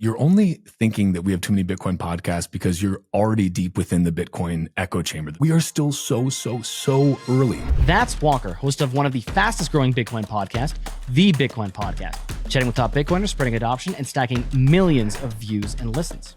you're only thinking that we have too many Bitcoin podcasts because you're already deep within the Bitcoin echo chamber. We are still so early. That's Walker, host of one of the fastest growing Bitcoin podcasts, The Bitcoin Podcast, chatting with top Bitcoiners, spreading adoption, and stacking millions of views and listens.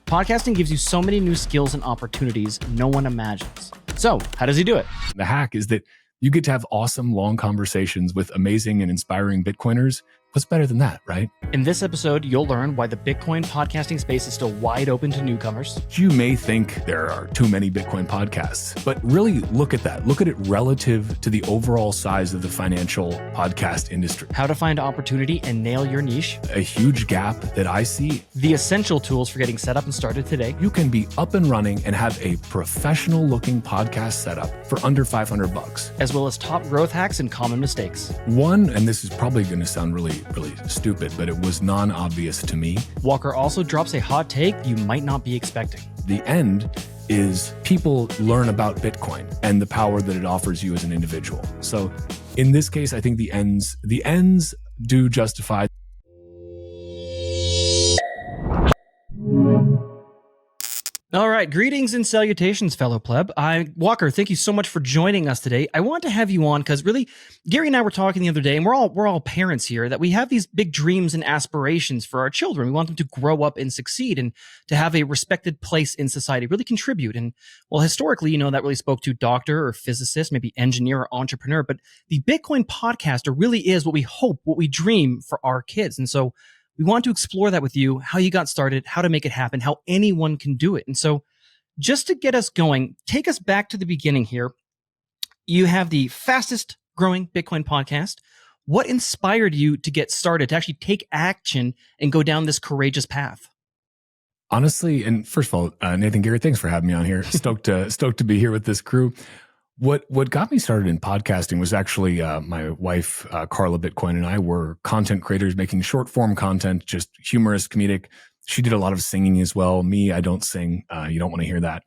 Podcasting gives you so many new skills and opportunities no one imagines. So, how does he do it? The hack is that you get to have awesome, long conversations with amazing and inspiring Bitcoiners. What's better than that, right? In this episode, you'll learn why the Bitcoin podcasting space is still wide open to newcomers. You may think there are too many Bitcoin podcasts, but really look at that. Look at it relative to the overall size of the financial podcast industry. How to find opportunity and nail your niche. A huge gap that I see. The essential tools for getting set up and started today. You can be up and running and have a professional looking podcast setup for under $500. As well as top growth hacks and common mistakes. One, and this is probably going to sound really stupid, but it was non-obvious to me. Walker also drops a hot take you might not be expecting. The end is people learn about Bitcoin and the power that it offers you as an individual. So in this case, I think the ends do justify. All right, greetings and salutations, fellow pleb. Walker, thank you so much for joining us today. I want to have you on because really, Gary and I were talking the other day, and we're all parents here, that we have these big dreams and aspirations for our children. We want them to grow up and succeed and to have a respected place in society, really contribute. And well, historically, that really spoke to doctor or physicist, maybe engineer or entrepreneur. But the Bitcoin podcaster really is what we hope, what we dream for our kids. And so we want to explore that with you, how you got started, how to make it happen, how anyone can do it. And so just to get us going, take us back to the beginning here. You have the fastest growing Bitcoin podcast. What inspired you to get started, to actually take action and go down this courageous path? Honestly, and first of all, Nathan, Gary, thanks for having me on here. Stoked to be here with this crew. What got me started in podcasting was actually my wife, Carla Bitcoin, and I were content creators making short form content, just humorous, comedic. She did a lot of singing as well. Me, I don't sing. You don't want to hear that.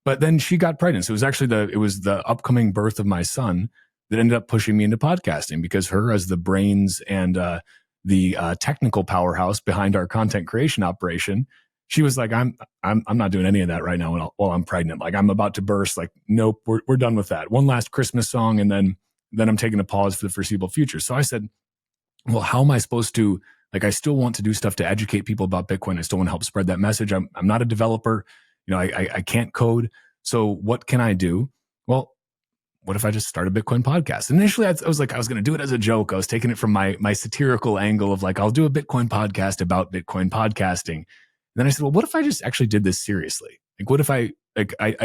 But then she got pregnant. So it was actually the upcoming birth of my son that ended up pushing me into podcasting, because her, as the brains and the technical powerhouse behind our content creation operation, she was like, I'm not doing any of that right now while I'm pregnant. Like, I'm about to burst. Like, nope, we're done with that. One last Christmas song, and then I'm taking a pause for the foreseeable future. So I said, well, how am I supposed to, I still want to do stuff to educate people about Bitcoin. I still want to help spread that message. I'm not a developer. I can't code. So what can I do? Well, what if I just start a Bitcoin podcast? Initially, I was like, I was going to do it as a joke. I was taking it from my satirical angle of I'll do a Bitcoin podcast about Bitcoin podcasting. Then I said, well, what if I just actually did this seriously? What if I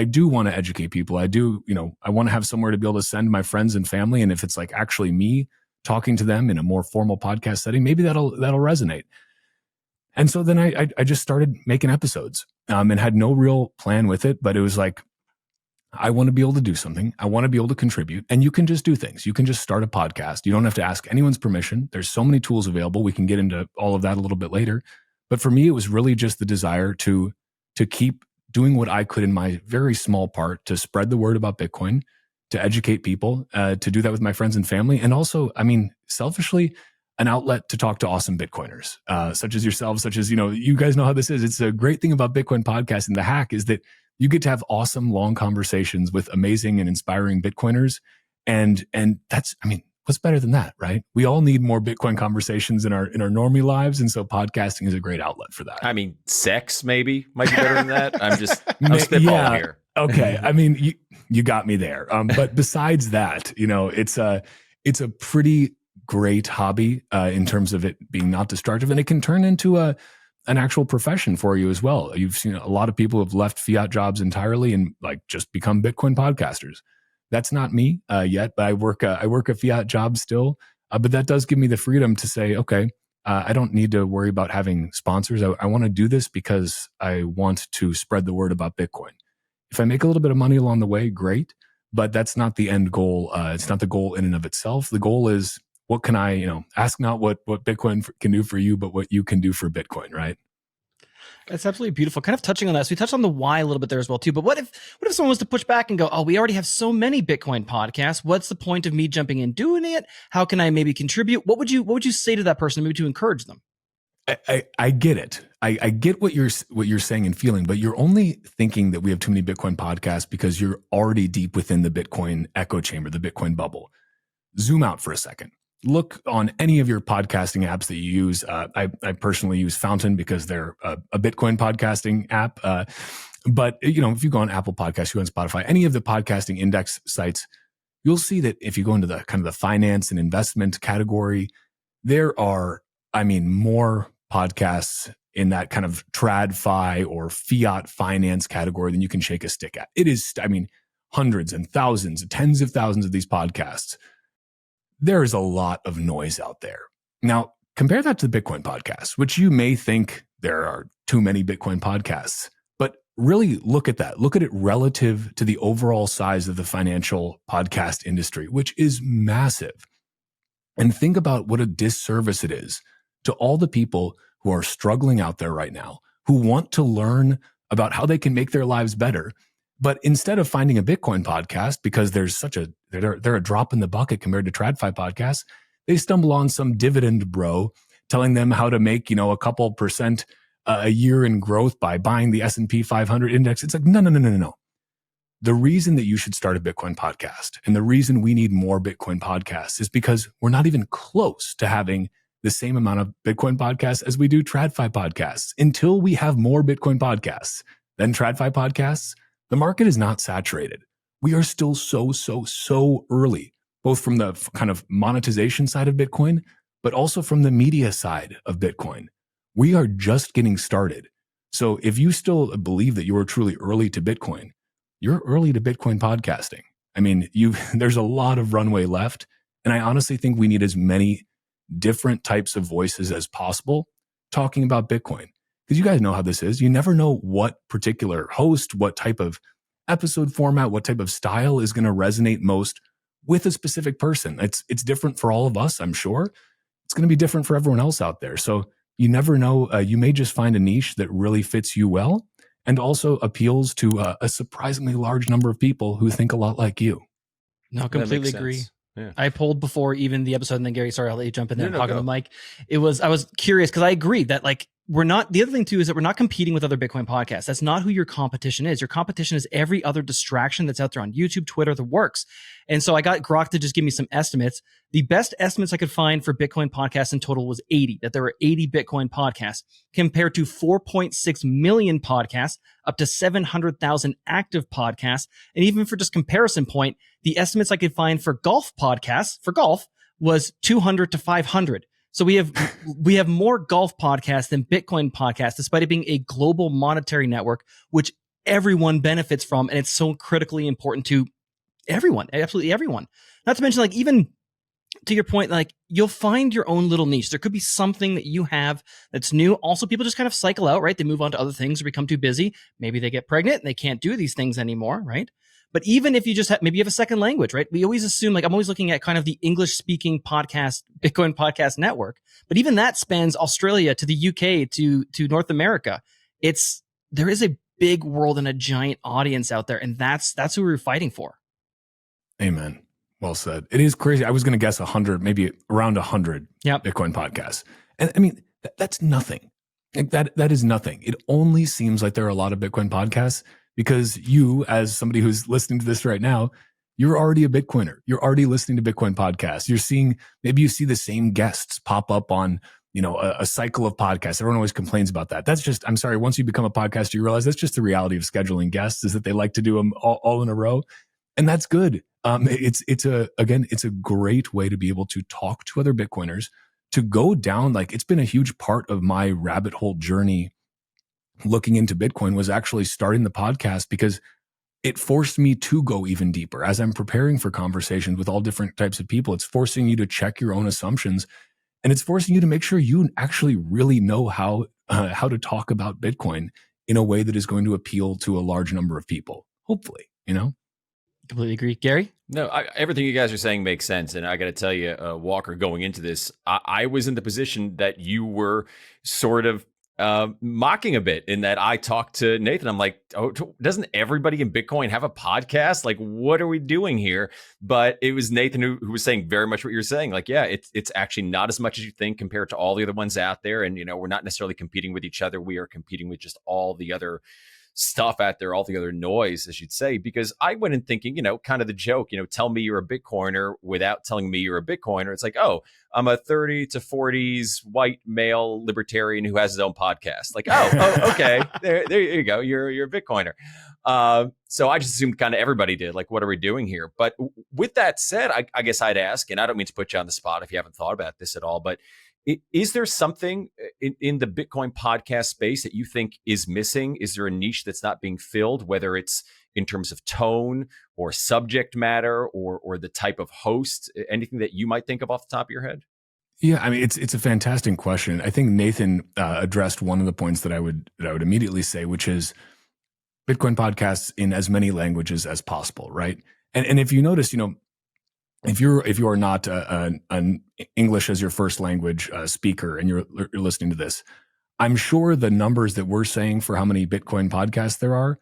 do want to educate people. I do, I want to have somewhere to be able to send my friends and family. And if it's actually me talking to them in a more formal podcast setting, maybe that'll resonate. And so then I just started making episodes and had no real plan with it. But it was I want to be able to do something. I want to be able to contribute. And you can just do things. You can just start a podcast. You don't have to ask anyone's permission. There's so many tools available. We can get into all of that a little bit later. But for me, it was really just the desire to keep doing what I could in my very small part to spread the word about Bitcoin, to educate people, to do that with my friends and family. And also, selfishly, an outlet to talk to awesome Bitcoiners, such as yourselves, such as, you guys know how this is. It's a great thing about Bitcoin podcasting. The hack is that you get to have awesome, long conversations with amazing and inspiring Bitcoiners. And that's, what's better than that, right? We all need more Bitcoin conversations in our normie lives, and so podcasting is a great outlet for that. Sex maybe might be better than that. I'm spitballing here. Okay, you got me there. But besides that, it's a pretty great hobby in terms of it being not destructive, and it can turn into an actual profession for you as well. You've seen a lot of people who have left fiat jobs entirely and just become Bitcoin podcasters. That's not me yet, but I work a fiat job still. But that does give me the freedom to say, okay, I don't need to worry about having sponsors. I want to do this because I want to spread the word about Bitcoin. If I make a little bit of money along the way, great. But that's not the end goal. It's not the goal in and of itself. The goal is, what can I, ask not what Bitcoin can do for you, but what you can do for Bitcoin, right? That's absolutely beautiful. Kind of touching on that. So we touched on the why a little bit there as well too. But what if someone was to push back and go, oh, we already have so many Bitcoin podcasts. What's the point of me jumping in doing it? How can I maybe contribute? What would you say to that person maybe to encourage them? I get it. I get what you're saying and feeling, but you're only thinking that we have too many Bitcoin podcasts because you're already deep within the Bitcoin echo chamber, the Bitcoin bubble. Zoom out for a second. Look on any of your podcasting apps that you use. I personally use Fountain because they're a Bitcoin podcasting app. But if you go on Apple Podcasts, you go on Spotify, any of the podcasting index sites, you'll see that if you go into the kind of the finance and investment category, there are, more podcasts in that kind of TradFi or fiat finance category than you can shake a stick at. It is, hundreds and thousands, tens of thousands of these podcasts. There is a lot of noise out there. Now, compare that to the Bitcoin podcast, which you may think there are too many Bitcoin podcasts, but really look at that. Look at it relative to the overall size of the financial podcast industry, which is massive. And think about what a disservice it is to all the people who are struggling out there right now, who want to learn about how they can make their lives better. But instead of finding a Bitcoin podcast, because they're a drop in the bucket compared to TradFi podcasts, they stumble on some dividend bro telling them how to make, a couple percent a year in growth by buying the S&P 500 index. It's like, no. The reason that you should start a Bitcoin podcast and the reason we need more Bitcoin podcasts is because we're not even close to having the same amount of Bitcoin podcasts as we do TradFi podcasts. Until we have more Bitcoin podcasts than TradFi podcasts, the market is not saturated. We are still so early, both from the kind of monetization side of Bitcoin, but also from the media side of Bitcoin. We are just getting started. So if you still believe that you are truly early to Bitcoin, you're early to Bitcoin podcasting. There's a lot of runway left. And I honestly think we need as many different types of voices as possible talking about Bitcoin. Because you guys know how this is. You never know what particular host, what type of episode format, what type of style is going to resonate most with a specific person. It's different for all of us, I'm sure. It's going to be different for everyone else out there. So you never know. You may just find a niche that really fits you well and also appeals to a surprisingly large number of people who think a lot like you. No, completely agree. Yeah. I polled before even the episode, and then Gary, sorry, I'll let you jump in there and hog on the mic. I was curious because I agree that the other thing too is that we're not competing with other Bitcoin podcasts. That's not who your competition is. Your competition is every other distraction that's out there on YouTube, Twitter, the works. And so I got Grok to just give me some estimates. The best estimates I could find for Bitcoin podcasts in total was 80, that there were 80 Bitcoin podcasts compared to 4.6 million podcasts, up to 700,000 active podcasts. And even for just comparison point, the estimates I could find for golf podcasts for golf was 200 to 500. So we have more golf podcasts than Bitcoin podcasts, despite it being a global monetary network, which everyone benefits from. And it's so critically important to everyone, absolutely everyone. Not to mention, even to your point, you'll find your own little niche. There could be something that you have that's new. Also, people just kind of cycle out, right? They move on to other things or become too busy. Maybe they get pregnant and they can't do these things anymore, right? But even if you just maybe you have a second language, right? We always assume, I'm always looking at kind of the English speaking podcast, Bitcoin podcast network, but even that spans Australia to the UK to North America. There is a big world and a giant audience out there. And that's who we're fighting for. Amen. Well said. It is crazy. I was going to guess 100, maybe around 100 Bitcoin podcasts. And that's nothing. That is nothing. It only seems like there are a lot of Bitcoin podcasts because you, as somebody who's listening to this right now, you're already a Bitcoiner. You're already listening to Bitcoin podcasts. Maybe you see the same guests pop up on, a cycle of podcasts. Everyone always complains about that. That's just, I'm sorry, once you become a podcaster, you realize that's just the reality of scheduling guests is that they like to do them all in a row. And that's good. It's a great way to be able to talk to other Bitcoiners, to go down. It's been a huge part of my rabbit hole journey looking into Bitcoin was actually starting the podcast because it forced me to go even deeper. As I'm preparing for conversations with all different types of people, it's forcing you to check your own assumptions, and it's forcing you to make sure you actually really know how to talk about Bitcoin in a way that is going to appeal to a large number of people. Hopefully, Completely agree. Gary? No, everything you guys are saying makes sense. And I got to tell you, Walker, going into this, I was in the position that you were sort of mocking a bit in that I talked to Nathan. I'm like, oh, doesn't everybody in Bitcoin have a podcast? Like, what are we doing here? But it was Nathan who was saying very much what you're saying. Like, yeah, it's actually not as much as you think compared to all the other ones out there. And, we're not necessarily competing with each other. We are competing with just all the other stuff out there, all the other noise, as you'd say, because I went in thinking, kind of the joke, tell me you're a Bitcoiner without telling me you're a Bitcoiner. It's like, oh, I'm a 30 to 40s white male libertarian who has his own podcast. Like, oh, okay, there you go. You're a Bitcoiner. So I just assumed kind of everybody did. Like, what are we doing here? But with that said, I guess I'd ask, and I don't mean to put you on the spot if you haven't thought about this at all, but is there something in the Bitcoin podcast space that you think is missing? Is there a niche that's not being filled, whether it's in terms of tone or subject matter or the type of host, anything that you might think of off the top of your head? Yeah, I mean, it's a fantastic question. I think Nathan addressed one of the points that I would immediately say, which is Bitcoin podcasts in as many languages as possible, right? And if you notice, if you are not an English as your first language speaker and you're listening to this, I'm sure the numbers that we're saying for how many Bitcoin podcasts there are,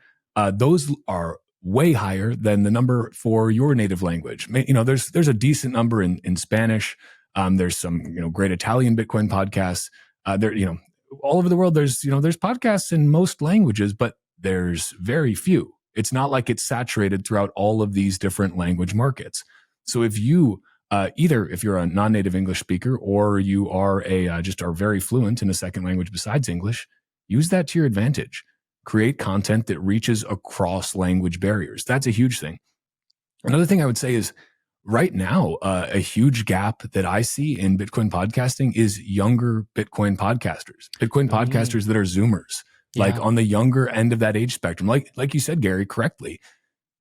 those are way higher than the number for your native language. There's a decent number in Spanish. There's some great Italian Bitcoin podcasts. There all over the world. There's podcasts in most languages, but there's very few. It's not like it's saturated throughout all of these different language markets. So if you either if you're a non-native English speaker or you are just are very fluent in a second language besides English, use that to your advantage. Create content that reaches across language barriers. That's a huge thing. Another thing I would say is right now, a huge gap that I see in Bitcoin podcasting is younger Bitcoin podcasters, podcasters that are Zoomers, like on the younger end of that age spectrum. Like you said, Gary, correctly.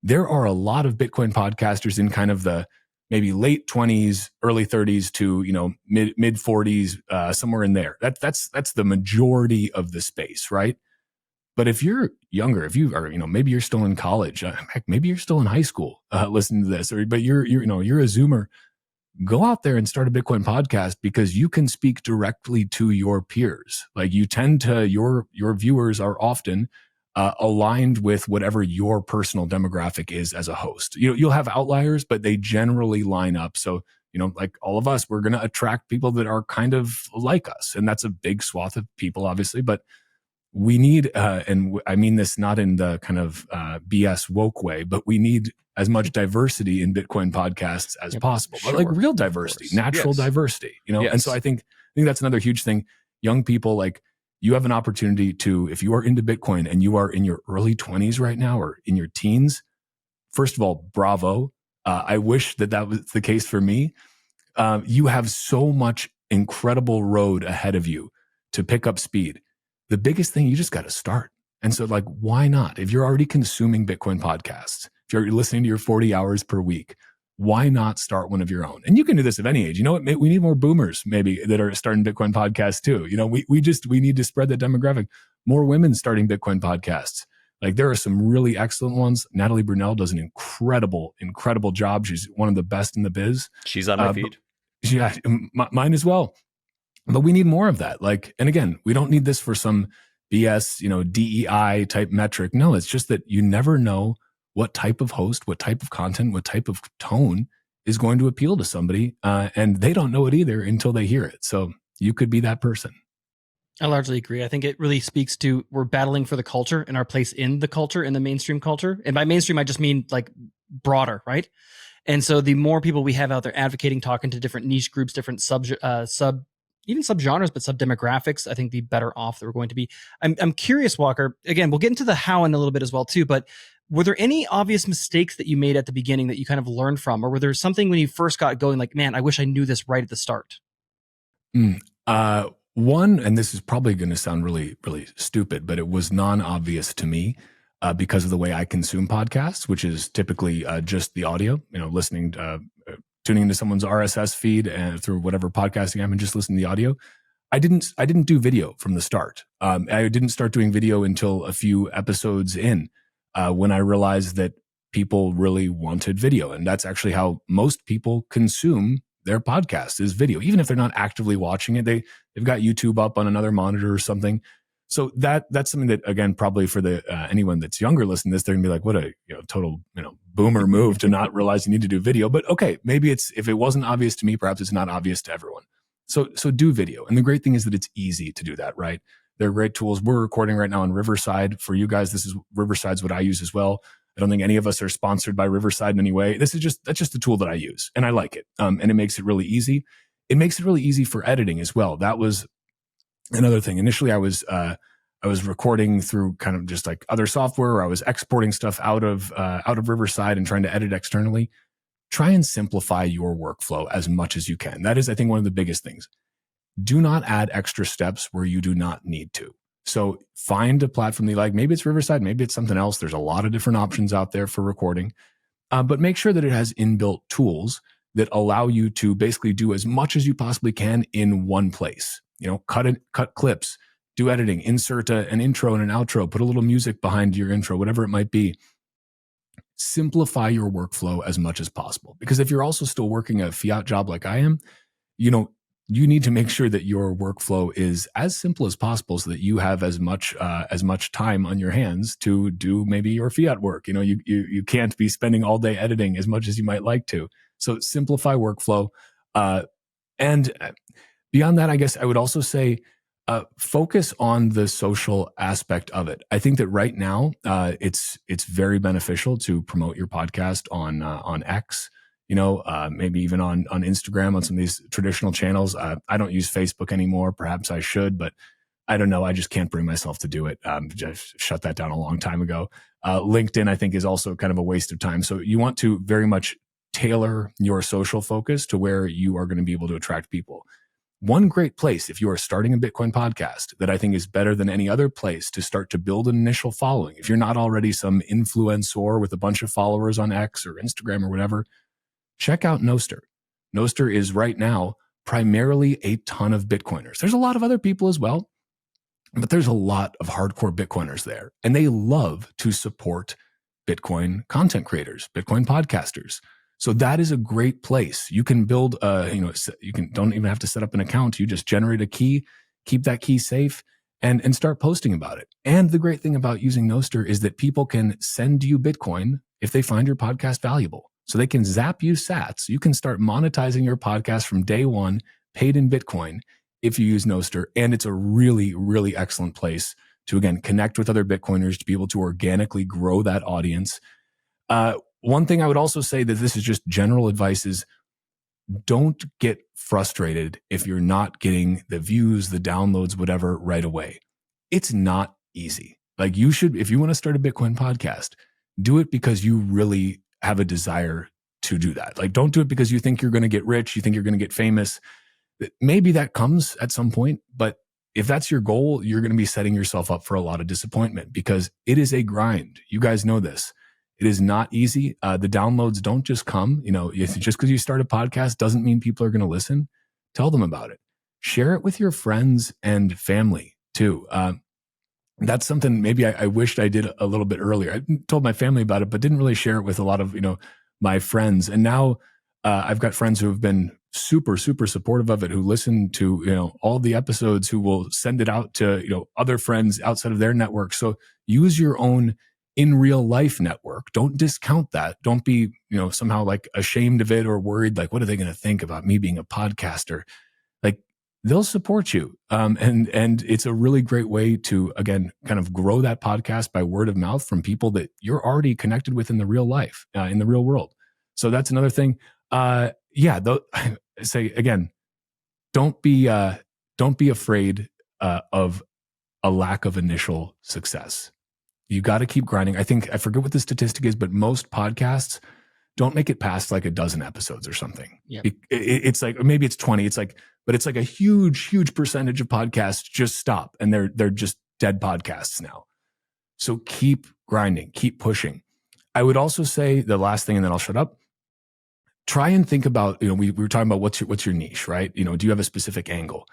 There are a lot of Bitcoin podcasters in kind of the maybe late 20s, early 30s to, mid 40s, somewhere in there. That's the majority of the space, right? But if you're younger, if you are, maybe you're still in college, heck, maybe you're still in high school, listening to this, but you're a Zoomer, go out there and start a Bitcoin podcast because you can speak directly to your peers. Like you tend to, your viewers are often aligned with whatever your personal demographic is as a host. You'll have outliers, but they generally line up. So, like all of us, we're going to attract people that are kind of like us. And that's a big swath of people, obviously, but we need, and I mean this not in the kind of BS woke way, but we need as much diversity in Bitcoin podcasts as possible, but like real diversity, natural diversity, Yes. And so I think that's another huge thing. Young people, like, you have an opportunity to, if you are into Bitcoin and you are in your early 20s right now or in your teens, first of all, bravo. I wish that was the case for me. You have so much incredible road ahead of you to pick up speed. The biggest thing, you just got to start. And so, like, why not? If you're already consuming Bitcoin podcasts, if you're listening to your 40 hours per week, why not start one of your own? And you can do this at any age. You know what? We need more boomers maybe that are starting Bitcoin podcasts too. We need to spread that demographic. More women starting Bitcoin podcasts. Like, there are some really excellent ones. Natalie Brunell does an incredible job. She's one of the best in the biz. She's on my feed. Yeah, mine as well. But we need more of that. Like, and again, we don't need this for some BS, DEI type metric. No, it's just that you never know what type of host, what type of content, what type of tone is going to appeal to somebody. And they don't know it either until they hear it. So you could be that person. I largely agree. I think it really speaks to, we're battling for the culture and our place in the culture, in the mainstream culture. And by mainstream, I just mean like broader, right? And so the more people we have out there advocating, talking to different niche groups, different even subgenres, but sub-demographics, I think the better off that we're going to be. I'm curious, Walker, again, we'll get into the how in a little bit as well too, but were there any obvious mistakes that you made at the beginning that you kind of learned from? Or were there something when you first got going, like, man, I wish I knew this right at the start? One, and this is probably going to sound really, really stupid, but it was non-obvious to me because of the way I consume podcasts, which is typically just the audio, listening, tuning into someone's RSS feed and through whatever podcasting app and just listening to the audio. I didn't do video from the start. I didn't start doing video until a few episodes in, when I realized that people really wanted video. And that's actually how most people consume their podcast, is video. Even if they're not actively watching it, they've got YouTube up on another monitor or something. So that's something that, again, probably for the anyone that's younger listening to this, they're gonna be like, what a total boomer move to not realize you need to do video. But okay, maybe if it wasn't obvious to me, perhaps it's not obvious to everyone. So do video. And the great thing is that it's easy to do that, right? There are great tools. We're recording right now on Riverside. For you guys, Riverside's what I use as well. I don't think any of us are sponsored by Riverside in any way. That's just a tool that I use, and I like it. And it makes it really easy. It makes it really easy for editing as well. That was another thing. Initially, I was recording through kind of just like other software, or I was exporting stuff out of Riverside and trying to edit externally. Try and simplify your workflow as much as you can. That is, I think, one of the biggest things. Do not add extra steps where you do not need to. So find a platform that you like. Maybe it's Riverside, maybe it's something else. There's a lot of different options out there for recording, but make sure that it has inbuilt tools that allow you to basically do as much as you possibly can in one place. Cut clips, do editing, insert an intro and an outro, put a little music behind your intro, whatever it might be. Simplify your workflow as much as possible. Because if you're also still working a fiat job like I am, you need to make sure that your workflow is as simple as possible so that you have as much time on your hands to do maybe your fiat work. You can't be spending all day editing as much as you might like to. So simplify workflow. And beyond that, I guess I would also say, focus on the social aspect of it. I think that right now, it's very beneficial to promote your podcast on X, maybe even on Instagram, on some of these traditional channels. I don't use Facebook anymore. Perhaps I should, but I don't know. I just can't bring myself to do it. Just shut that down a long time ago. LinkedIn, I think, is also kind of a waste of time. So you want to very much tailor your social focus to where you are going to be able to attract people. One great place, if you are starting a Bitcoin podcast, that I think is better than any other place to start to build an initial following. If you're not already some influencer with a bunch of followers on X or Instagram or whatever, check out NOSTR. NOSTR is right now primarily a ton of Bitcoiners. There's a lot of other people as well, but there's a lot of hardcore Bitcoiners there, and they love to support Bitcoin content creators, Bitcoin podcasters. So that is a great place. You can build, don't even have to set up an account. You just generate a key, keep that key safe, and start posting about it. And the great thing about using NOSTR is that people can send you Bitcoin if they find your podcast valuable. So they can zap you sats. You can start monetizing your podcast from day one, paid in Bitcoin, if you use NOSTR. And it's a really, really excellent place to, again, connect with other Bitcoiners, to be able to organically grow that audience. One thing I would also say, that this is just general advice, is don't get frustrated if you're not getting the views, the downloads, whatever, right away. It's not easy. Like, you should, if you want to start a Bitcoin podcast, do it because you really have a desire to do that. Like, don't do it because you think you're going to get rich, you think you're going to get famous. Maybe that comes at some point, but if that's your goal, you're going to be setting yourself up for a lot of disappointment, because it is a grind. You guys know this. It is not easy. The downloads don't just come. Just because you start a podcast doesn't mean people are going to listen. Tell them about it. Share it with your friends and family too. That's something maybe I wished I did a little bit earlier. I told my family about it, but didn't really share it with a lot of my friends. And now I've got friends who have been super, super supportive of it, who listen to all the episodes, who will send it out to other friends outside of their network. So use your own in real life network. Don't discount that. Don't be, somehow like ashamed of it or worried, like, what are they going to think about me being a podcaster? Like, they'll support you. And it's a really great way to, again, kind of grow that podcast by word of mouth from people that you're already connected with in the real life, in the real world. So that's another thing. Say again, don't be afraid of a lack of initial success. You got to keep grinding. I forget what the statistic is, but most podcasts don't make it past like a dozen episodes or something. Yeah. It's like, maybe it's 20. But it's like a huge, huge percentage of podcasts just stop, and they're just dead podcasts now. So keep grinding, keep pushing. I would also say the last thing, and then I'll shut up. Try and think about, we were talking about what's your niche, right? Do you have a specific angle?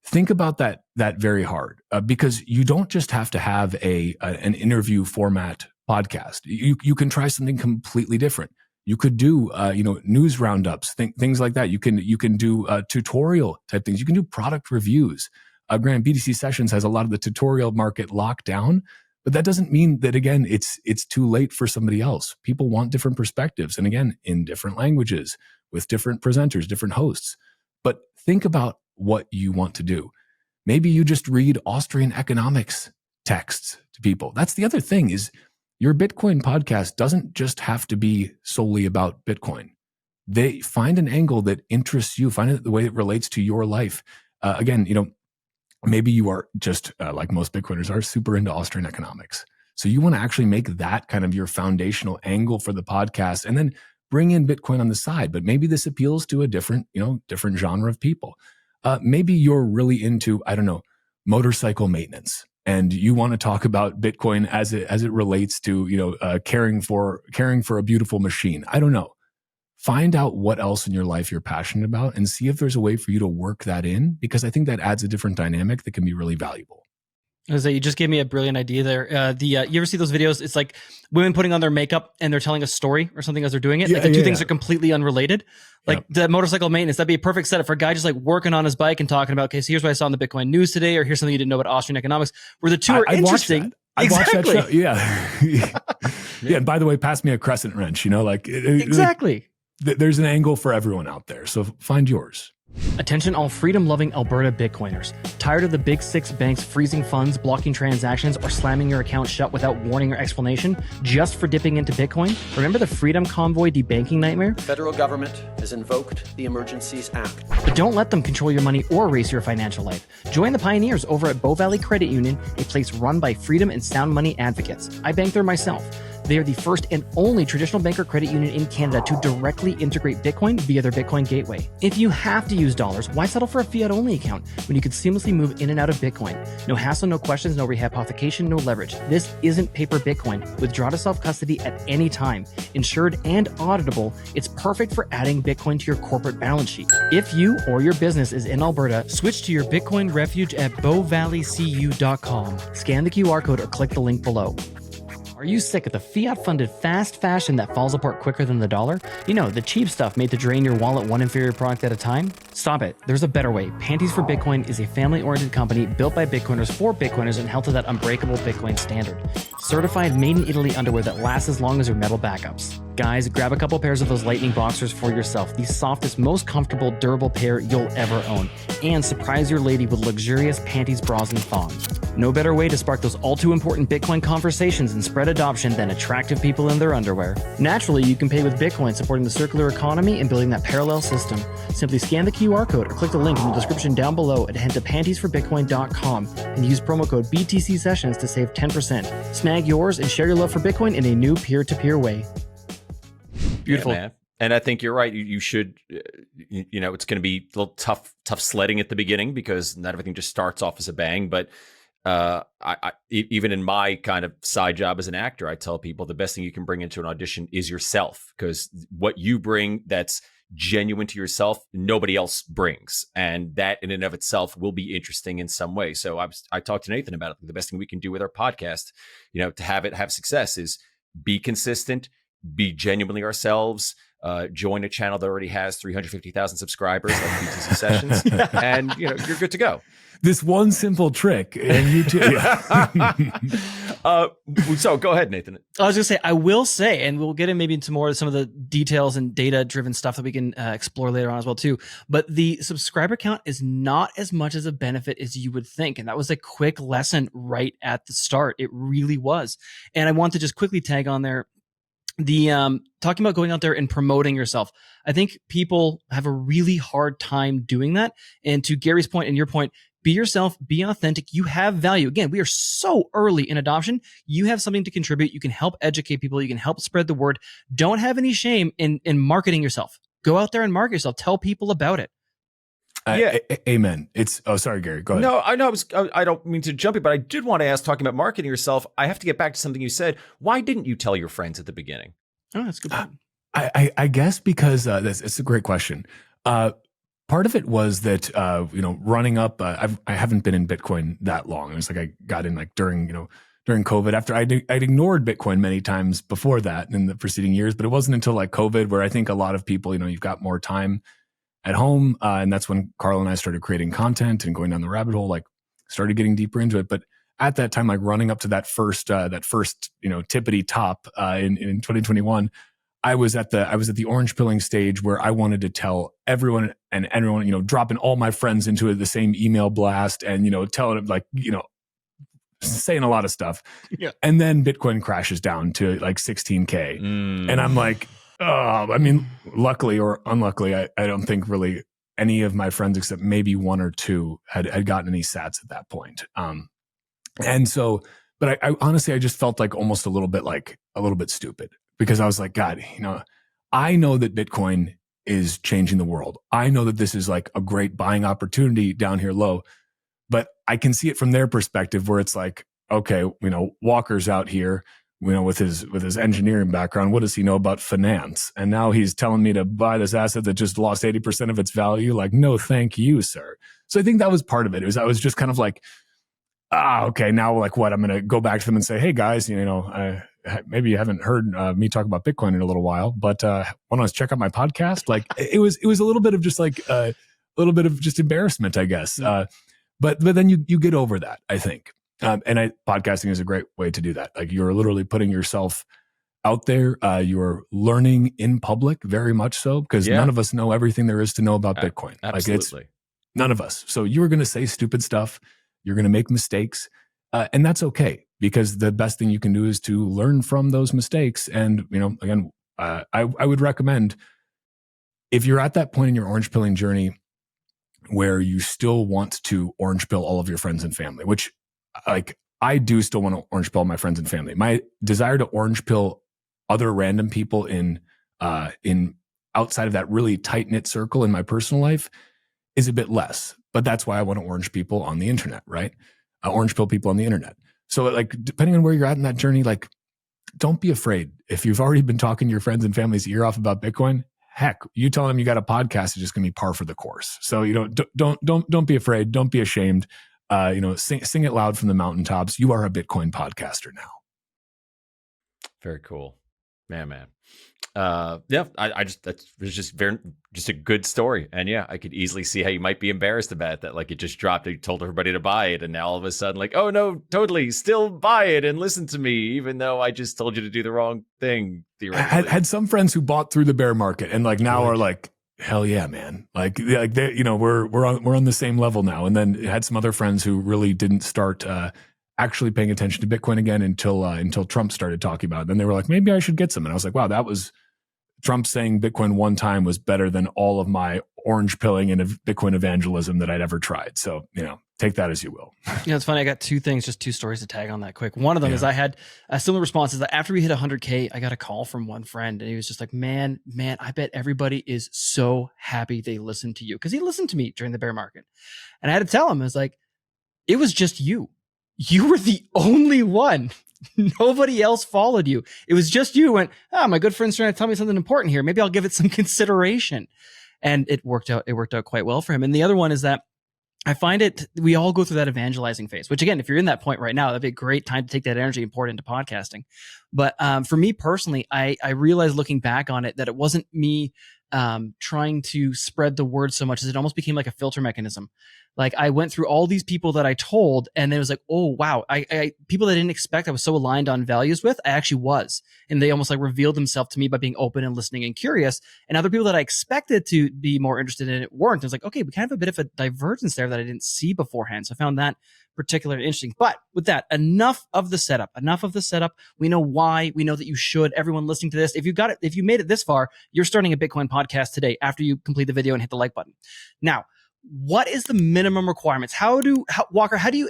Think about that very hard, because you don't just have to have an interview format podcast. You can try something completely different. You could do news roundups, things like that. You can do tutorial type things. You can do product reviews. Granted, BTC Sessions has a lot of the tutorial market locked down, but that doesn't mean that, again, it's too late for somebody else. People want different perspectives, and again, in different languages, with different presenters, different hosts. But think about what you want to do. Maybe you just read Austrian economics texts to people. That's the other thing, is your Bitcoin podcast doesn't just have to be solely about Bitcoin. They find an angle that interests you, find it the way it relates to your life. Again, maybe you are just like most Bitcoiners are super into Austrian economics. So you want to actually make that kind of your foundational angle for the podcast, and then bring in Bitcoin on the side. But maybe this appeals to a different genre of people. Maybe you're really into, I don't know, motorcycle maintenance, and you want to talk about Bitcoin as it relates to, caring for a beautiful machine. I don't know. Find out what else in your life you're passionate about and see if there's a way for you to work that in, because I think that adds a different dynamic that can be really valuable. You just gave me a brilliant idea there. You ever see those videos? It's like women putting on their makeup and they're telling a story or something as they're doing it. Yeah, like the two things are completely unrelated. Like the motorcycle maintenance, that'd be a perfect setup for a guy just like working on his bike and talking about, okay, so here's what I saw in the Bitcoin news today, or here's something you didn't know about Austrian economics, where the two are interesting. I watched that show. Yeah. Yeah. And by the way, pass me a crescent wrench, Exactly. There's an angle for everyone out there. So find yours. Attention all freedom-loving Alberta Bitcoiners. Tired of the big six banks freezing funds, blocking transactions, or slamming your account shut without warning or explanation just for dipping into Bitcoin? Remember the Freedom Convoy debanking nightmare? The federal government has invoked the Emergencies Act. But don't let them control your money or erase your financial life. Join the pioneers over at Bow Valley Credit Union, a place run by freedom and sound money advocates. I bank there myself. They are the first and only traditional bank or credit union in Canada to directly integrate Bitcoin via their Bitcoin gateway. If you have to use dollars, why settle for a fiat-only account when you could seamlessly move in and out of Bitcoin? No hassle, no questions, no rehypothecation, no leverage. This isn't paper Bitcoin. Withdraw to self-custody at any time. Insured and auditable, it's perfect for adding Bitcoin to your corporate balance sheet. If you or your business is in Alberta, switch to your Bitcoin refuge at bowvalleycu.com. Scan the QR code or click the link below. Are you sick of the fiat-funded fast fashion that falls apart quicker than the dollar? The cheap stuff made to drain your wallet one inferior product at a time? Stop it. There's a better way. Panties for Bitcoin is a family-oriented company built by Bitcoiners for Bitcoiners and held to that unbreakable Bitcoin standard. Certified made-in-Italy underwear that lasts as long as your metal backups. Guys, grab a couple pairs of those lightning boxers for yourself, the softest, most comfortable, durable pair you'll ever own. And surprise your lady with luxurious panties, bras, and thongs. No better way to spark those all-too-important Bitcoin conversations and spread adoption than attractive people in their underwear. Naturally, you can pay with Bitcoin, supporting the circular economy and building that parallel system. Simply scan the QR code or click the link in the description down below and head to pantiesforbitcoin.com and use promo code BTC Sessions to save 10%. Snag yours and share your love for Bitcoin in a new peer-to-peer way. Beautiful. Yeah, man. And I think you're right. You should, it's going to be a little tough sledding at the beginning because not everything just starts off as a bang. But even in my kind of side job as an actor, I tell people the best thing you can bring into an audition is yourself, because what you bring that's genuine to yourself, nobody else brings. And that in and of itself will be interesting in some way. So I talked to Nathan about it. The best thing we can do with our podcast, to have success is be consistent, be genuinely ourselves, join a channel that already has 350,000 subscribers like BTC Sessions, and you're good to go. This one simple trick, and you too. So go ahead, Nathan. I was going to say, I will say, and we'll get in maybe into more of some of the details and data-driven stuff that we can explore later on as well too. But the subscriber count is not as much as a benefit as you would think, and that was a quick lesson right at the start. It really was, and I want to just quickly tag on there. The talking about going out there and promoting yourself. I think people have a really hard time doing that. And to Gary's point and your point, be yourself, be authentic. You have value. Again, we are so early in adoption. You have something to contribute. You can help educate people. You can help spread the word. Don't have any shame in marketing yourself. Go out there and market yourself. Tell people about it. Yeah. Amen. Sorry, Gary, go ahead. No, I know I don't mean to jump you, but I did want to ask, talking about marketing yourself, I have to get back to something you said. Why didn't you tell your friends at the beginning? Oh, that's a good point. I guess because it's a great question. Part of it was that, running up, I haven't been in Bitcoin that long. It was like I got in during COVID, after I'd ignored Bitcoin many times before that in the preceding years, but it wasn't until COVID where I think a lot of people, you've got more time at home. And that's when Carl and I started creating content and going down the rabbit hole, started getting deeper into it. But at that time, like running up to that first tippity top in 2021, I was at the orange pilling stage where I wanted to tell everyone and everyone, dropping all my friends into the same email blast and, telling them saying a lot of stuff. Yeah. And then Bitcoin crashes down to like 16K. And I'm like, luckily or unluckily, I don't think really any of my friends, except maybe one or two, had gotten any sats at that point. And so, but I honestly, I just felt like almost a little bit stupid, because I was like, God, I know that Bitcoin is changing the world. I know that this is like a great buying opportunity down here low, but I can see it from their perspective where it's like, okay, Walker's out here, with his engineering background, what does he know about finance? And now he's telling me to buy this asset that just lost 80% of its value. Like, no, thank you, sir. So I think that was part of it. I was just kind of like, okay, now like what? I'm going to go back to them and say, hey guys, maybe you haven't heard me talk about Bitcoin in a little while, but want to check out my podcast? Like it was a little bit of just like a little bit of just embarrassment, I guess. But then you get over that, I think. Podcasting is a great way to do that. Like you're literally putting yourself out there. You're learning in public, very much so, because none of us know everything there is to know about Bitcoin. Absolutely. Like none of us. So you're going to say stupid stuff. You're going to make mistakes. And that's okay, because the best thing you can do is to learn from those mistakes. And, again, I would recommend, if you're at that point in your orange pilling journey where you still want to orange pill all of your friends and family, which like I do still want to orange pill my friends and family. My desire to orange pill other random people in outside of that really tight knit circle in my personal life is a bit less, but that's why I want to orange people on the internet, right? Orange pill people on the internet. So like, depending on where you're at in that journey, like, don't be afraid. If you've already been talking to your friends and family's ear off about Bitcoin, heck, you tell them you got a podcast is just going to be par for the course. So, don't be afraid. Don't be ashamed. Sing it loud from the mountaintops. You are a Bitcoin podcaster now. Very cool, man. That was just a good story. And yeah, I could easily see how you might be embarrassed about that. Like it just dropped, you told everybody to buy it. And now all of a sudden like, oh no, totally still buy it and listen to me, even though I just told you to do the wrong thing. Theoretically. Had some friends who bought through the bear market and like now are like, hell yeah, man. Like they, we're on the same level now. And then had some other friends who really didn't start, actually paying attention to Bitcoin again until Trump started talking about it. Then they were like, maybe I should get some. And I was like, wow, that was Trump saying Bitcoin one time was better than all of my orange pilling and Bitcoin evangelism that I'd ever tried. So, take that as you will. It's funny. I got two stories to tag on that quick. One of them is I had a similar response is that after we hit 100K, I got a call from one friend and he was just like, man, I bet everybody is so happy they listened to you. Cause he listened to me during the bear market. And I had to tell him, I was like, it was just you. You were the only one. Nobody else followed you. It was just you went, my good friend's trying to tell me something important here. Maybe I'll give it some consideration. And it worked out quite well for him. And the other one is that I find we all go through that evangelizing phase, which again, if you're in that point right now, that'd be a great time to take that energy and pour it into podcasting. But for me personally, I realized looking back on it that it wasn't me trying to spread the word so much as it almost became like a filter mechanism. Like I went through all these people that I told and it was like, oh, wow. I people that I didn't expect I was so aligned on values with, I actually was. And they almost like revealed themselves to me by being open and listening and curious. And other people that I expected to be more interested in it weren't. I was like, okay, we kind of have a bit of a divergence there that I didn't see beforehand. So I found that particularly interesting. But with that, enough of the setup. We know why. We know that you should. Everyone listening to this, if you made it this far, you're starting a Bitcoin podcast today after you complete the video and hit the like button. Now, what is the minimum requirements? Walker, how do you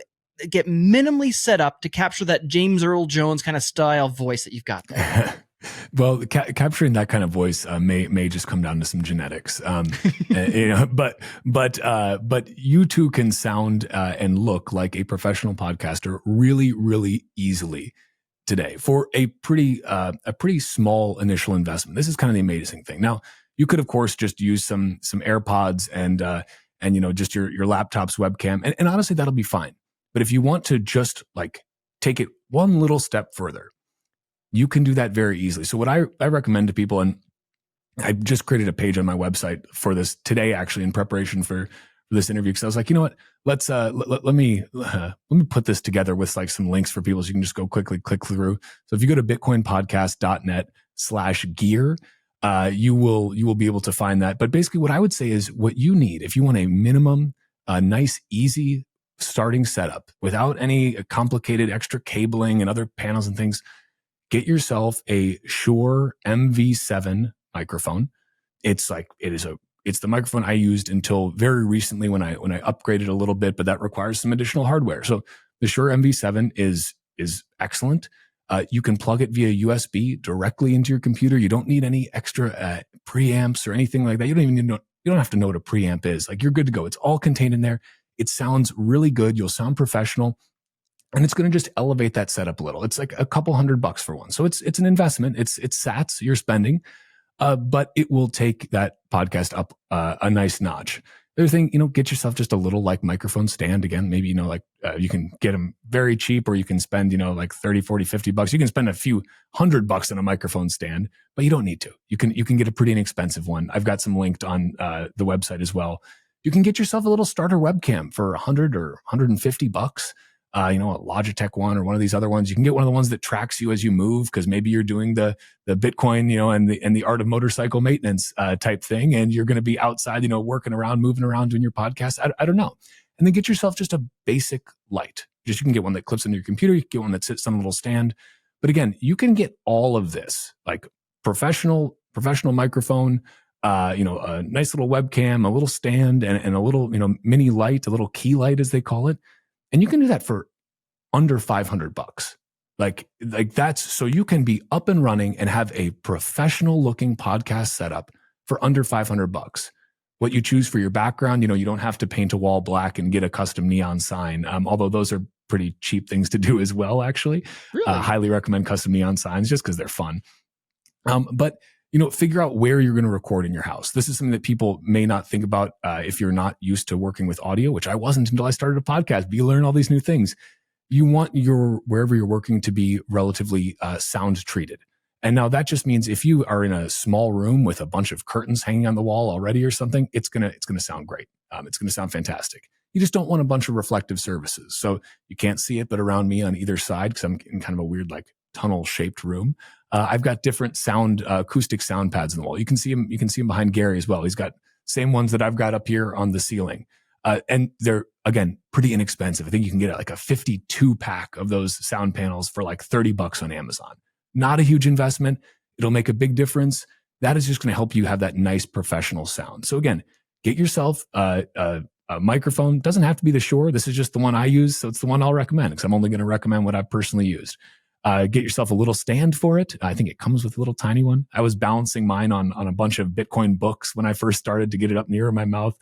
get minimally set up to capture that James Earl Jones kind of style voice that you've got there? Well, capturing that kind of voice may just come down to some genetics, but you too can sound and look like a professional podcaster really, really easily today for a pretty small initial investment. This is kind of the amazing thing. Now, you could of course just use some AirPods and just your laptop's webcam, and honestly that'll be fine. But if you want to just like take it one little step further, you can do that very easily. So what I recommend to people, and I just created a page on my website for this today, actually, in preparation for this interview because I was like, you know what? Let me put this together with like some links for people so you can just go quickly click through. So if you go to bitcoinpodcast.net/gear, you will be able to find that. But basically what I would say is what you need, if you want a minimum, nice, easy starting setup without any complicated extra cabling and other panels and things, get yourself a Shure MV7 microphone. It's the microphone I used until very recently when I upgraded a little bit, but that requires some additional hardware. So the Shure MV7 is excellent. You can plug it via USB directly into your computer. You don't need any extra preamps or anything like that. You don't have to know what a preamp is. Like, you're good to go. It's all contained in there. It sounds really good. You'll sound professional. And it's going to just elevate that setup a little. It's like a couple $100 for one. So it's an investment. It's sats you're spending, but it will take that podcast up a nice notch. The other thing, get yourself just a little like microphone stand. Again, maybe, you can get them very cheap, or you can spend, like 30, 40, $50. You can spend a few $100 on a microphone stand, but you don't need to. You can get a pretty inexpensive one. I've got some linked on the website as well. You can get yourself a little starter webcam for $100 or $150. A Logitech one or one of these other ones. You can get one of the ones that tracks you as you move, because maybe you're doing the Bitcoin, and the art of motorcycle maintenance type thing, and you're going to be outside, working around, moving around, doing your podcast. I don't know. And then get yourself just a basic light. You can get one that clips into your computer. You can get one that sits on a little stand. But again, you can get all of this, like professional microphone, a nice little webcam, a little stand, and a little, mini light, a little key light as they call it. And you can do that for under $500. Like that's so you can be up and running and have a professional looking podcast setup for under $500. What you choose for your background, you don't have to paint a wall black and get a custom neon sign. Although those are pretty cheap things to do as well, actually. Really? Highly recommend custom neon signs just because they're fun. But figure out where you're going to record in your house. This is something that people may not think about if you're not used to working with audio, which I wasn't until I started a podcast. But you learn all these new things. You want wherever you're working to be relatively sound treated. And now that just means if you are in a small room with a bunch of curtains hanging on the wall already or something, it's gonna sound great. It's gonna sound fantastic. You just don't want a bunch of reflective surfaces. So you can't see it, but around me on either side, because I'm in kind of a weird tunnel shaped room. I've got different acoustic sound pads in the wall. You can see them behind Gary as well. He's got same ones that I've got up here on the ceiling. And they're, again, pretty inexpensive. I think you can get a 52 pack of those sound panels for like $30 on Amazon. Not a huge investment. It'll make a big difference. That is just going to help you have that nice professional sound. So again, get yourself a microphone. Doesn't have to be the Shure. This is just the one I use. So it's the one I'll recommend, because I'm only going to recommend what I've personally used. Get yourself a little stand for it. I think it comes with a little tiny one. I was balancing mine on a bunch of Bitcoin books when I first started to get it up near my mouth.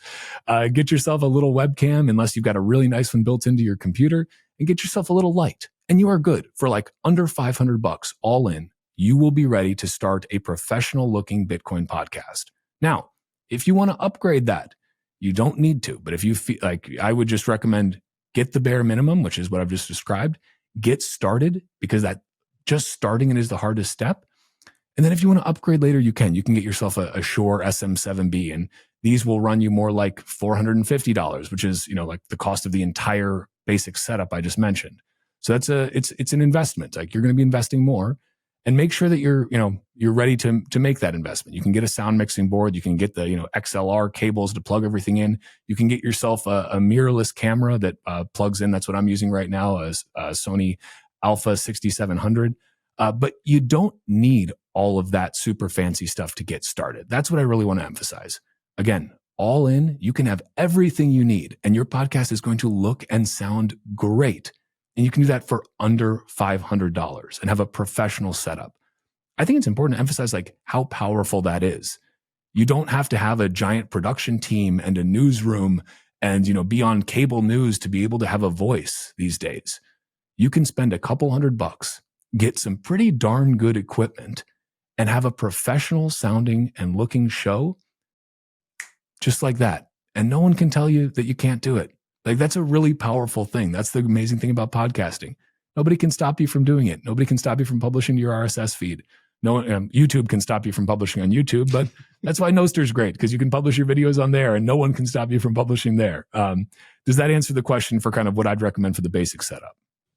Get yourself a little webcam, unless you've got a really nice one built into your computer, and get yourself a little light. And you are good for under $500 all in. You will be ready to start a professional looking Bitcoin podcast. Now, if you want to upgrade that, you don't need to. But if you feel I would just recommend get the bare minimum, which is what I've just described. Get started, because that just starting it is the hardest step. And then if you want to upgrade later, you can get yourself a Shure SM7B, and these will run you more like $450, which is, the cost of the entire basic setup I just mentioned. So it's an investment. You're going to be investing more, and make sure that you're ready to make that investment. You can get a sound mixing board. You can get the, XLR cables to plug everything in. You can get yourself a mirrorless camera that plugs in. That's what I'm using right now, as Sony Alpha 6700. But you don't need all of that super fancy stuff to get started. That's what I really want to emphasize. Again, all in, you can have everything you need, and your podcast is going to look and sound great. And you can do that for under $500 and have a professional setup. I think it's important to emphasize how powerful that is. You don't have to have a giant production team and a newsroom and, be on cable news to be able to have a voice these days. You can spend a couple $100, get some pretty darn good equipment, and have a professional sounding and looking show just like that. And no one can tell you that you can't do it. That's a really powerful thing. That's the amazing thing about podcasting. Nobody can stop you from doing it. Nobody can stop you from publishing your RSS feed. No one, YouTube can stop you from publishing on YouTube, but that's why NOSTR is great, because you can publish your videos on there and no one can stop you from publishing there. Does that answer the question for kind of what I'd recommend for the basic setup?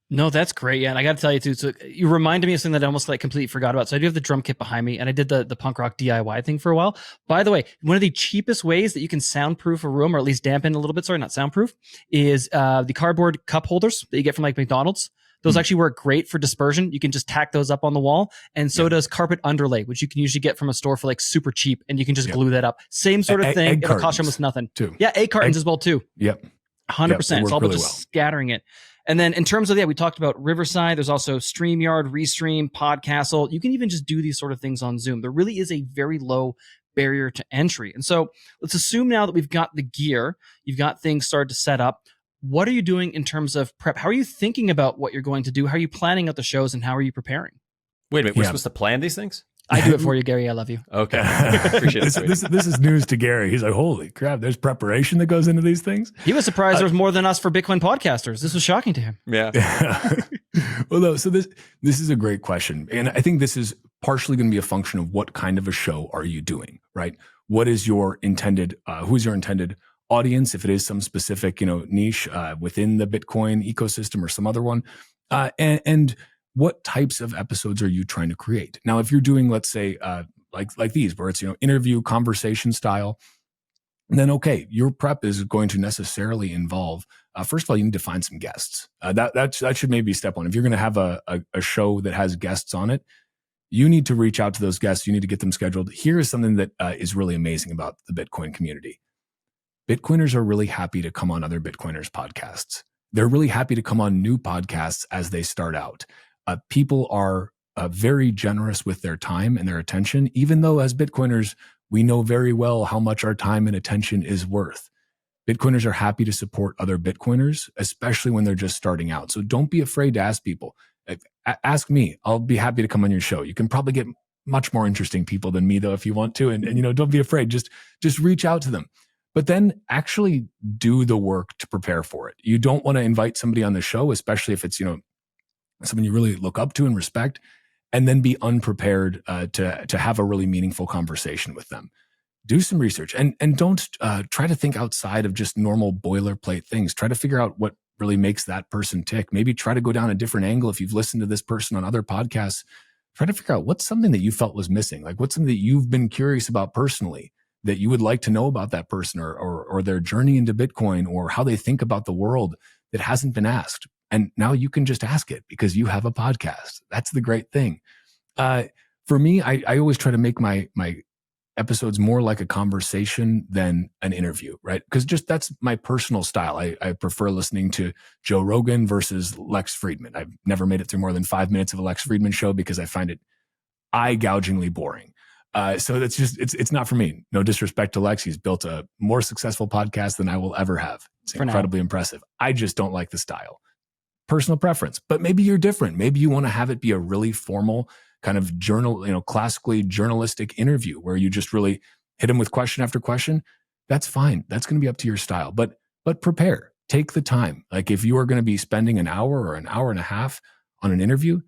No, that's great. Yeah, and I got to tell you too. So you reminded me of something that I almost like completely forgot about. So I do have the drum kit behind me, and I did the punk rock DIY thing for a while. By the way, one of the cheapest ways that you can soundproof a room, or at least dampen a little bit, sorry, not soundproof, is the cardboard cup holders that you get from like McDonald's. Those actually work great for dispersion. You can just tack those up on the wall, and so does carpet underlay, which you can usually get from a store for like super cheap, and you can just glue that up. Same sort of thing. It'll cost you almost nothing. Too. Yeah, egg cartons as well too. Yep. 100%. It's all about really just scattering it. And then in terms of, we talked about Riverside. There's also StreamYard, Restream, Podcastle. You can even just do these sort of things on Zoom. There really is a very low barrier to entry. And so let's assume now that we've got the gear, you've got things started to set up. What are you doing in terms of prep? How are you thinking about what you're going to do? How are you planning out the shows, and how are you preparing? Wait a minute. We're supposed to plan these things? I do it for you, Gary. I love you. Okay. Appreciate it. This is news to Gary. He's like, holy crap, there's preparation that goes into these things. He was surprised there was more than us for Bitcoin podcasters. This was shocking to him. Yeah. Well, no, so this is a great question. And I think this is partially going to be a function of what kind of a show are you doing, right? What is your intended, who's your intended audience? If it is some specific, niche within the Bitcoin ecosystem or some other one, and what types of episodes are you trying to create? Now, if you're doing, let's say, like these, where it's, interview conversation style, then okay, your prep is going to necessarily involve, first of all, you need to find some guests. That should maybe be step one. If you're going to have a show that has guests on it, you need to reach out to those guests. You need to get them scheduled. Here is something that is really amazing about the Bitcoin community. Bitcoiners are really happy to come on other Bitcoiners podcasts. They're really happy to come on new podcasts as they start out. People are very generous with their time and their attention, even though as Bitcoiners, we know very well how much our time and attention is worth. Bitcoiners are happy to support other Bitcoiners, especially when they're just starting out. So don't be afraid to ask people. Ask me. I'll be happy to come on your show. You can probably get much more interesting people than me, though, if you want to. And don't be afraid. Just reach out to them. But then actually do the work to prepare for it. You don't want to invite somebody on the show, especially if it's, someone you really look up to and respect, and then be unprepared to have a really meaningful conversation with them. Do some research and don't try to think outside of just normal boilerplate things. Try to figure out what really makes that person tick. Maybe try to go down a different angle. If you've listened to this person on other podcasts, try to figure out what's something that you felt was missing. Like what's something that you've been curious about personally that you would like to know about that person or their journey into Bitcoin or how they think about the world that hasn't been asked. And now you can just ask it because you have a podcast. That's the great thing. For me, I always try to make my episodes more like a conversation than an interview, right? Because just that's my personal style. I prefer listening to Joe Rogan versus Lex Friedman. I've never made it through more than 5 minutes of a Lex Friedman show because I find it eye-gougingly boring. So that's just, it's not for me. No disrespect to Lex. He's built a more successful podcast than I will ever have. It's incredibly impressive. I just don't like the style. Personal preference, but maybe you're different. Maybe you want to have it be a really formal kind of classically journalistic interview where you just really hit them with question after question. That's fine. That's going to be up to your style, but prepare, take the time. Like if you are going to be spending an hour or an hour and a half on an interview,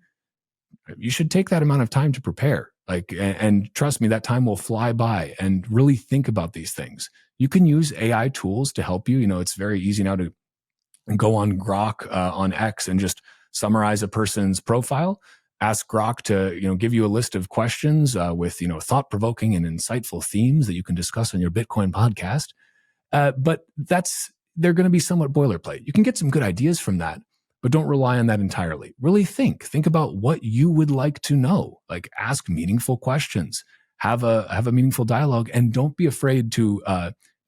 you should take that amount of time to prepare. And trust me, that time will fly by, and really think about these things. You can use AI tools to help you. It's very easy now to go on Grok on X and just summarize a person's profile. Ask Grok to give you a list of questions with thought-provoking and insightful themes that you can discuss on your Bitcoin podcast. But they're going to be somewhat boilerplate. You can get some good ideas from that, but don't rely on that entirely. Really think about what you would like to know. Like ask meaningful questions, have a meaningful dialogue, and don't be afraid to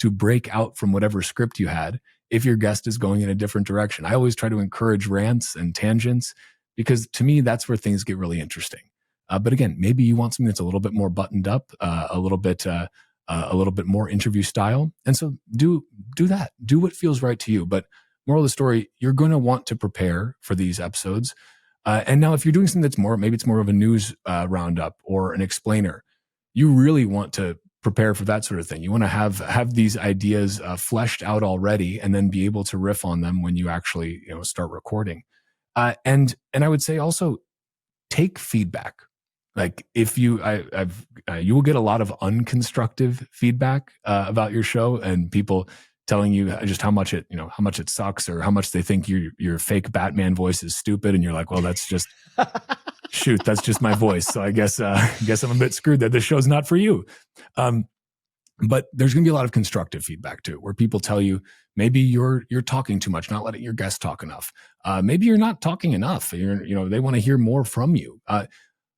break out from whatever script you had if your guest is going in a different direction. I always try to encourage rants and tangents because to me, that's where things get really interesting. But again, maybe you want something that's a little bit more buttoned up, a little bit more interview style. And so do that. Do what feels right to you. But moral of the story, you're going to want to prepare for these episodes. And now if you're doing something that's maybe it's more of a news roundup or an explainer, you really want to prepare for that sort of thing. You want to have these ideas fleshed out already and then be able to riff on them when you actually start recording. And I would say also take feedback. Like if you, you will get a lot of unconstructive feedback about your show, and people telling you just how much it sucks, or how much they think your fake Batman voice is stupid, and you're like, well, that's just shoot, that's just my voice. So I guess I'm a bit screwed that this show's not for you. But there's going to be a lot of constructive feedback too, where people tell you maybe you're talking too much, not letting your guests talk enough. Maybe you're not talking enough. They want to hear more from you.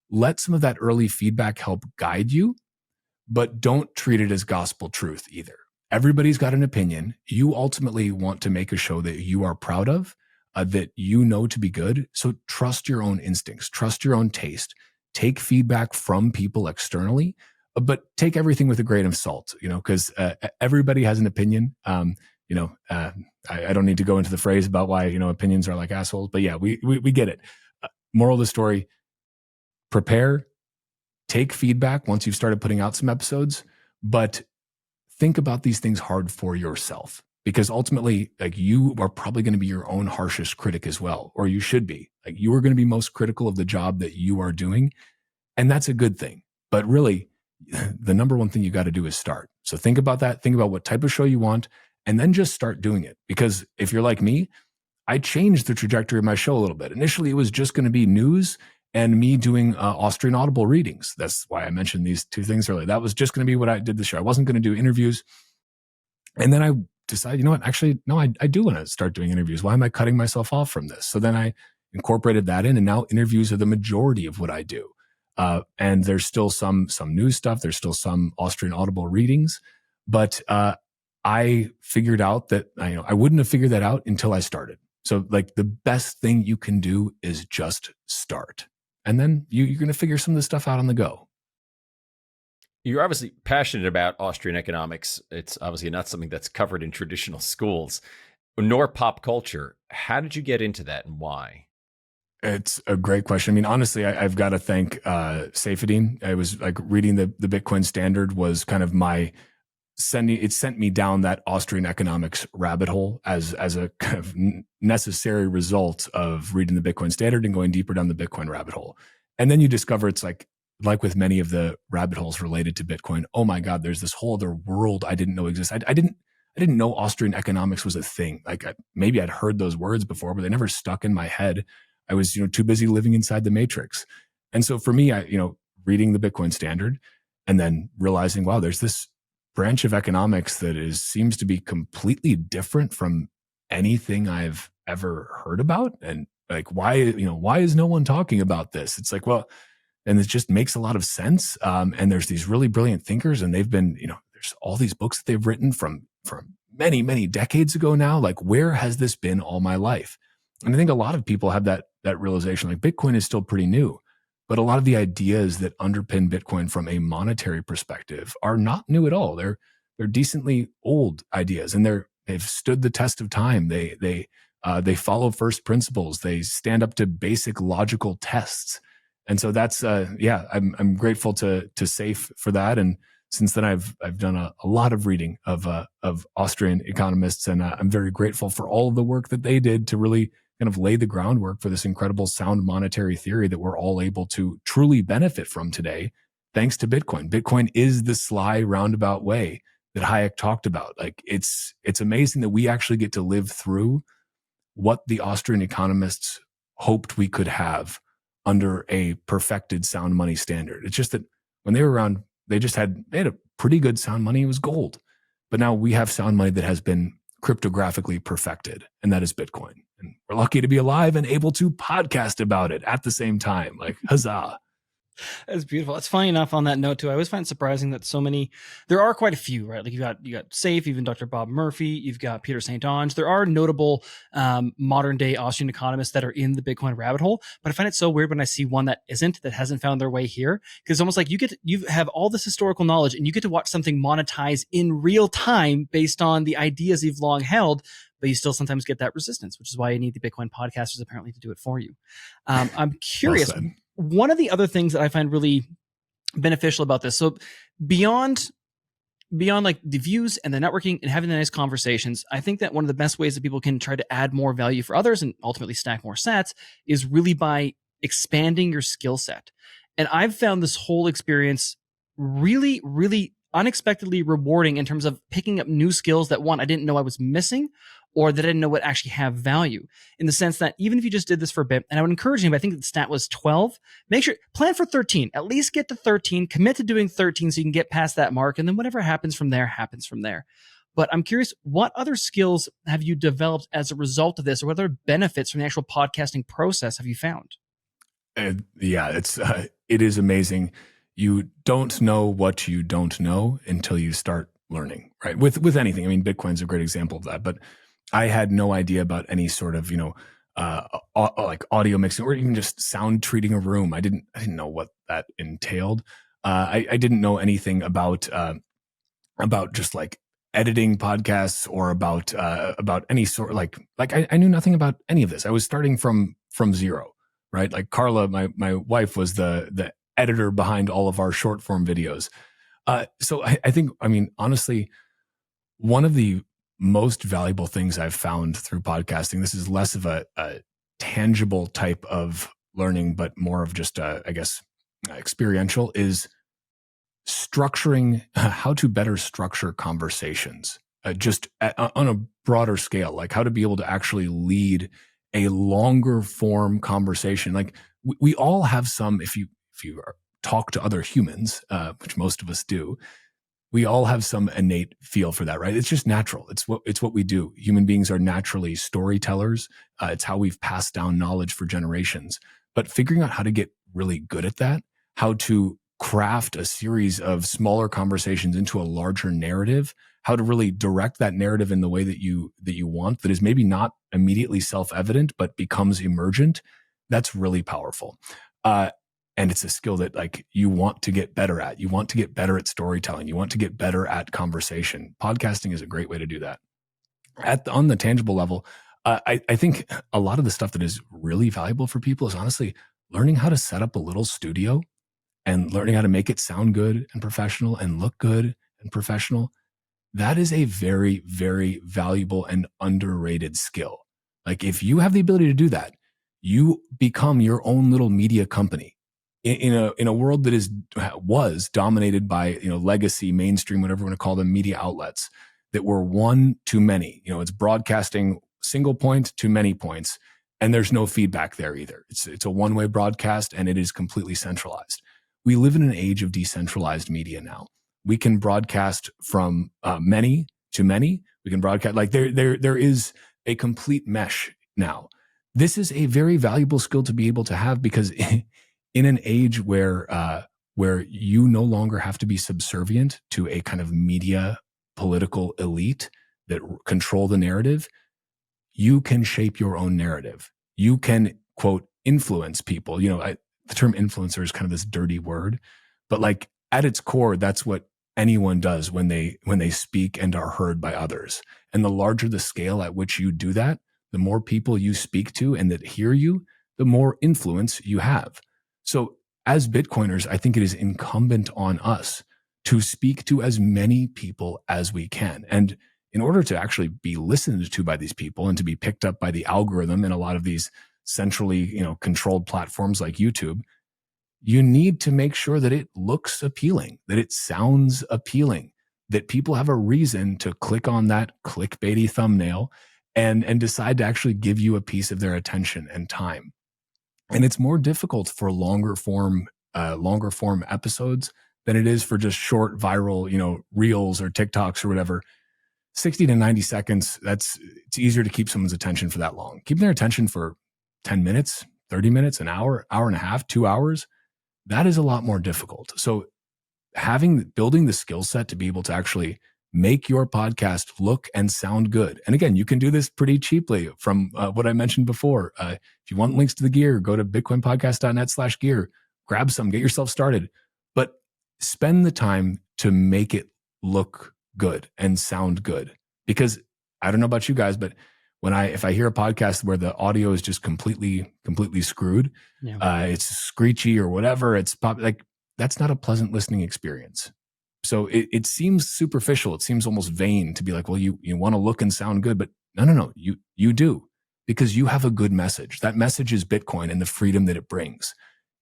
Let some of that early feedback help guide you, but don't treat it as gospel truth either. Everybody's got an opinion. You ultimately want to make a show that you are proud of, that you know to be good. So trust your own instincts, trust your own taste, take feedback from people externally, but take everything with a grain of salt, because everybody has an opinion. I don't need to go into the phrase about why, opinions are like assholes, but yeah, we get it. Moral of the story, prepare, take feedback once you've started putting out some episodes, but think about these things hard for yourself, because ultimately, like, you are probably going to be your own harshest critic as well, or you should be. Like, you are going to be most critical of the job that you are doing, and that's a good thing. But really, the number one thing you got to do is start. So think about that. Think about what type of show you want, and then just start doing it. Because if you're like me, I changed the trajectory of my show a little bit. Initially, it was just going to be news and me doing Austrian Audible readings. That's why I mentioned these two things earlier. That was just going to be what I did the show. I wasn't going to do interviews. And then I decided, you know what? Actually, no, I do want to start doing interviews. Why am I cutting myself off from this? So then I incorporated that in, and now interviews are the majority of what I do. And there's still some news stuff. There's still some Austrian Audible readings, but I figured out that I wouldn't have figured that out until I started. So like, the best thing you can do is just start. And then you're going to figure some of this stuff out on the go. You're obviously passionate about Austrian economics. It's obviously not something that's covered in traditional schools, nor pop culture. How did you get into that, and why? It's a great question. I mean, honestly, I've got to thank Saifedean. I was like, reading the Bitcoin Standard was kind of it sent me down that Austrian economics rabbit hole as a kind of necessary result of reading the Bitcoin Standard and going deeper down the Bitcoin rabbit hole. And then you discover it's like with many of the rabbit holes related to Bitcoin, oh my God, there's this whole other world I didn't know existed. I didn't know Austrian economics was a thing. Like, maybe I'd heard those words before, but they never stuck in my head. I was, too busy living inside the matrix. And so for me, reading the Bitcoin Standard and then realizing, wow, there's this branch of economics that seems to be completely different from anything I've ever heard about. And like, why is no one talking about this? It's like, well, and it just makes a lot of sense. And there's these really brilliant thinkers, and they've been, there's all these books that they've written from many, many decades ago now. Like, where has this been all my life? And I think a lot of people have that realization, like, Bitcoin is still pretty new, but a lot of the ideas that underpin Bitcoin from a monetary perspective are not new at all. They're decently old ideas, and they've stood the test of time. They follow first principles. They stand up to basic logical tests. And so that's I'm grateful to Saif for that. And since then, I've done a lot of reading of Austrian economists, and I'm very grateful for all of the work that they did to really kind of lay the groundwork for this incredible sound monetary theory that we're all able to truly benefit from today, thanks to Bitcoin. Bitcoin is the sly roundabout way that Hayek talked about. Like, it's amazing that we actually get to live through what the Austrian economists hoped we could have under a perfected sound money standard. It's just that when they were around, they had a pretty good sound money. It was gold. But now we have sound money that has been cryptographically perfected, and that is Bitcoin. And we're lucky to be alive and able to podcast about it at the same time. Like, huzzah. That's beautiful. It's funny enough on that note too. I always find it surprising that so many, there are quite a few, right? Like you got Saif, even Dr. Bob Murphy, you've got Peter St. Onge. There are notable modern day Austrian economists that are in the Bitcoin rabbit hole, but I find it so weird when I see one that hasn't found their way here. Because it's almost like you have all this historical knowledge and you get to watch something monetize in real time based on the ideas you've long held, but you still sometimes get that resistance, which is why you need the Bitcoin podcasters apparently to do it for you. I'm curious. Well, one of the other things that I find really beneficial about this, so beyond like the views and the networking and having the nice conversations, I think that one of the best ways that people can try to add more value for others and ultimately stack more sats is really by expanding your skill set. And I've found this whole experience really, really unexpectedly rewarding in terms of picking up new skills that, one, I didn't know I was missing, or that I didn't know would actually have value, in the sense that even if you just did this for a bit, and I would encourage you, I think the stat was 12, make sure, plan for 13, at least get to 13, commit to doing 13 so you can get past that mark. And then whatever happens from there, happens from there. But I'm curious, what other skills have you developed as a result of this, or what other benefits from the actual podcasting process have you found? Yeah, it is amazing. You don't know what you don't know until you start learning, right? With anything. I mean, Bitcoin's a great example of that, but I had no idea about any sort of, like audio mixing or even just sound treating a room. I didn't know what that entailed. I didn't know anything about just like editing podcasts or about any sort, like I knew nothing about any of this. I was starting from zero, right? Like Carla, my wife, was the editor behind all of our short form videos. So I think, I mean, honestly, one of the most valuable things I've found through podcasting, this is less of a tangible type of learning, but more of just, I guess, experiential, is structuring, how to better structure conversations, on a broader scale, like how to be able to actually lead a longer form conversation. Like we all have some, if you talk to other humans, which most of us do, we all have some innate feel for that, right? It's just natural. It's what we do. Human beings are naturally storytellers. It's how we've passed down knowledge for generations. But figuring out how to get really good at that, how to craft a series of smaller conversations into a larger narrative, how to really direct that narrative in the way that you want, that is maybe not immediately self-evident, but becomes emergent. That's really powerful. And it's a skill that, like, you want to get better at. You want to get better at storytelling. You want to get better at conversation. Podcasting is a great way to do that. On the tangible level, I think a lot of the stuff that is really valuable for people is honestly learning how to set up a little studio and learning how to make it sound good and professional and look good and professional. That is a very, very valuable and underrated skill. Like, if you have the ability to do that, you become your own little media company in a world that was dominated by, legacy, mainstream, whatever you want to call them, media outlets that were one too many. It's broadcasting single point to many points, and there's no feedback there either. It's a one-way broadcast, and it is completely centralized. We live in an age of decentralized media now. We can broadcast from many to many. We can broadcast, like, there is a complete mesh now. This is a very valuable skill to be able to have, because in an age where you no longer have to be subservient to a kind of media political elite that control the narrative, you can shape your own narrative. You can, quote, influence people. The term influencer is kind of this dirty word, but, like, at its core, that's what anyone does when they speak and are heard by others. And the larger the scale at which you do that, the more people you speak to and that hear you, the more influence you have. So as Bitcoiners, I think it is incumbent on us to speak to as many people as we can. And in order to actually be listened to by these people and to be picked up by the algorithm in a lot of these centrally, controlled platforms like YouTube, you need to make sure that it looks appealing, that it sounds appealing, that people have a reason to click on that clickbaity thumbnail and decide to actually give you a piece of their attention and time. And it's more difficult for longer form episodes than it is for just short viral, reels or TikToks or whatever. 60 to 90 seconds, it's easier to keep someone's attention for that long. Keeping their attention for 10 minutes, 30 minutes, an hour, hour and a half, 2 hours, that is a lot more difficult. So building the skill set to be able to actually make your podcast look and sound good. And again, you can do this pretty cheaply from what I mentioned before. If you want links to the gear, go to bitcoinpodcast.net/gear, grab some, get yourself started, but spend the time to make it look good and sound good. Because I don't know about you guys, but if I hear a podcast where the audio is just completely screwed, it's screechy or whatever, that's not a pleasant listening experience. So it seems superficial. It seems almost vain to be like, well, you want to look and sound good, but no, you do, because you have a good message. That message is Bitcoin and the freedom that it brings.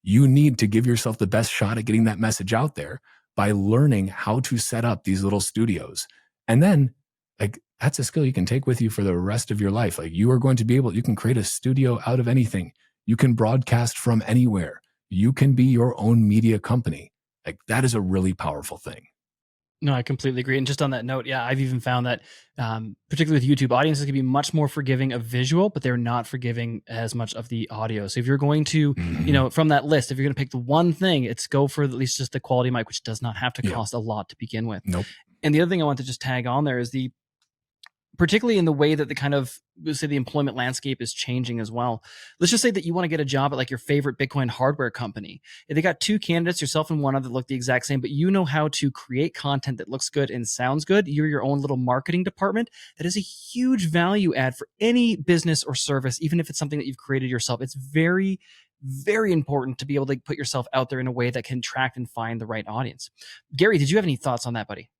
You need to give yourself the best shot at getting that message out there by learning how to set up these little studios. And then like that's a skill you can take with you for the rest of your life. Like you are going to be able, you can create a studio out of anything. You can broadcast from anywhere. You can be your own media company. Like that is a really powerful thing. No, I completely agree. And just on that note, yeah, I've even found that particularly with YouTube, audiences can be much more forgiving of visual, but they're not forgiving as much of the audio. So if you're going to, from that list, if you're going to pick the one thing, it's go for at least just the quality mic, which does not have to cost a lot to begin with. Nope. And the other thing I want to just tag on there is particularly in the way that the kind of, say, the employment landscape is changing as well. Let's just say that you want to get a job at like your favorite Bitcoin hardware company. If they got two candidates, yourself and one other, that look the exact same, but you know how to create content that looks good and sounds good. You're your own little marketing department. That is a huge value add for any business or service, even if it's something that you've created yourself. It's very, very important to be able to put yourself out there in a way that can attract and find the right audience. Gary, did you have any thoughts on that, buddy?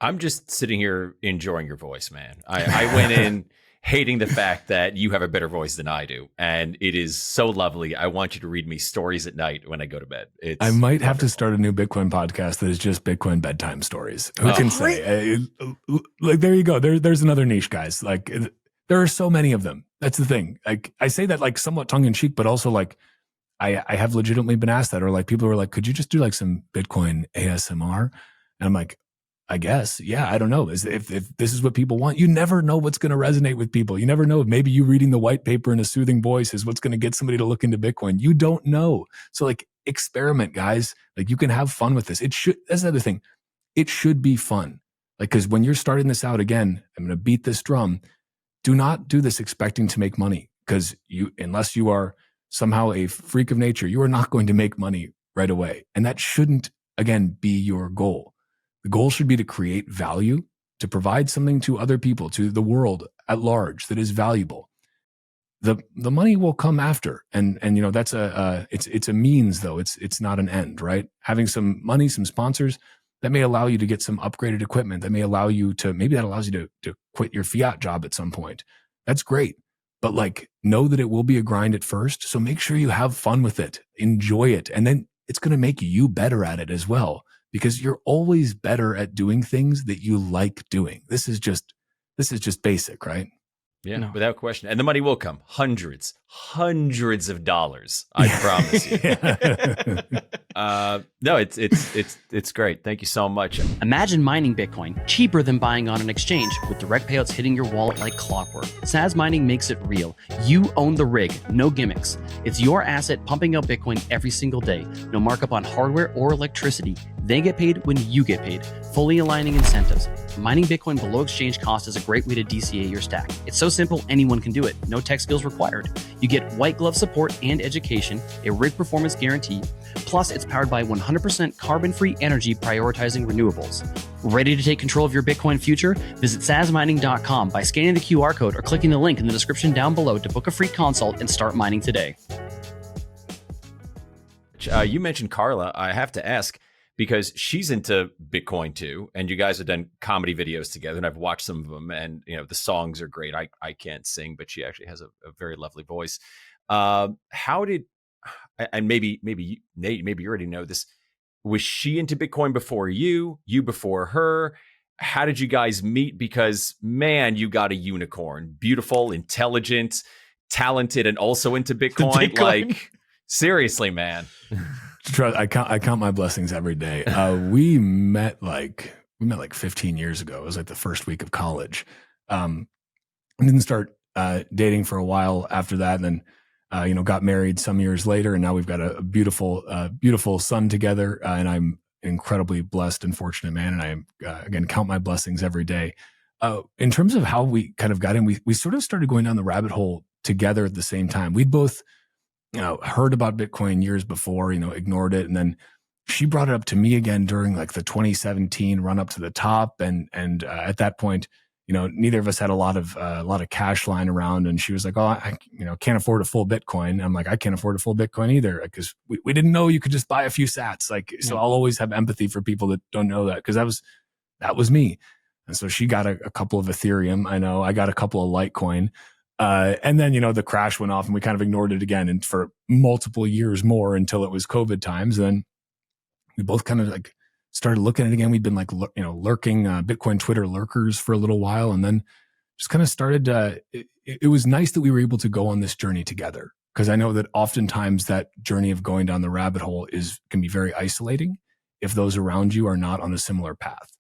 I'm just sitting here enjoying your voice, man. I went in hating the fact that you have a better voice than I do. And it is so lovely. I want you to read me stories at night when I go to bed. I might have to start a new Bitcoin podcast that is just Bitcoin bedtime stories. Who can say? Like, there you go. There's another niche, guys. Like, there are so many of them. That's the thing. Like, I say that like somewhat tongue in cheek, but also like, I have legitimately been asked that, or like people were like, could you just do like some Bitcoin ASMR? And I'm like, I guess, yeah, I don't know. If this is what people want, you never know what's going to resonate with people. You never know. Maybe you reading the white paper in a soothing voice is what's going to get somebody to look into Bitcoin. You don't know. So like experiment, guys. Like you can have fun with this. That's the other thing. It should be fun. Like, cause when you're starting this out again, I'm going to beat this drum. Do not do this expecting to make money, because unless you are somehow a freak of nature, you are not going to make money right away. And that shouldn't, again, be your goal. The goal should be to create value, to provide something to other people, to the world at large that is valuable. The money will come after, and that's it's a means though. It's not an end, right? Having some money, some sponsors that may allow you to get some upgraded equipment, that may allow you to, maybe that allows you to quit your fiat job at some point. That's great, but like know that it will be a grind at first. So make sure you have fun with it, enjoy it, and then it's going to make you better at it as well. Because you're always better at doing things that you like doing. This is just basic, right? Yeah, no. Without question. And the money will come. Hundreds of dollars. I promise you. No, it's great. Thank you so much. Imagine mining Bitcoin cheaper than buying on an exchange, with direct payouts hitting your wallet like clockwork. SAS Mining makes it real. You own the rig, no gimmicks. It's your asset pumping out Bitcoin every single day. No markup on hardware or electricity. They get paid when you get paid, fully aligning incentives. Mining Bitcoin below exchange cost is a great way to DCA your stack. It's so simple, anyone can do it. No tech skills required. You get white glove support and education, a rig performance guarantee, plus it's powered by 100% carbon-free energy prioritizing renewables. Ready to take control of your Bitcoin future? Visit sasmining.com by scanning the QR code or clicking the link in the description down below to book a free consult and start mining today. You mentioned Carla. I have to ask, because she's into Bitcoin too, and you guys have done comedy videos together, and I've watched some of them, and the songs are great. I can't sing, but she actually has a very lovely voice. How did, and maybe Nate, maybe you already know this, was she into Bitcoin before you before her? How did you guys meet? Because man, you got a unicorn, beautiful, intelligent, talented, and also into Bitcoin. Like seriously, man. I count my blessings every day. We met like 15 years ago. It was like the first week of college. I didn't start dating for a while after that, and then got married some years later, and now we've got a beautiful son together. And I'm an incredibly blessed and fortunate man, and I again count my blessings every day. In terms of how we kind of got in, we sort of started going down the rabbit hole together at the same time. We'd both heard about Bitcoin years before, ignored it. And then she brought it up to me again during like the 2017 run up to the top. And at that point, neither of us had a lot of cash lying around. And she was like, oh, I can't afford a full Bitcoin. I'm like, I can't afford a full Bitcoin either, because we didn't know you could just buy a few sats. Like, so I'll always have empathy for people that don't know that, because that was me. And so she got a couple of Ethereum. I know I got a couple of Litecoin. And then, the crash went off and we kind of ignored it again. And for multiple years more until it was COVID times, then we both kind of like started looking at it again. We'd been like, lurking Bitcoin Twitter lurkers for a little while. And then just kind of started, it was nice that we were able to go on this journey together. Because I know that oftentimes that journey of going down the rabbit hole can be very isolating if those around you are not on a similar path.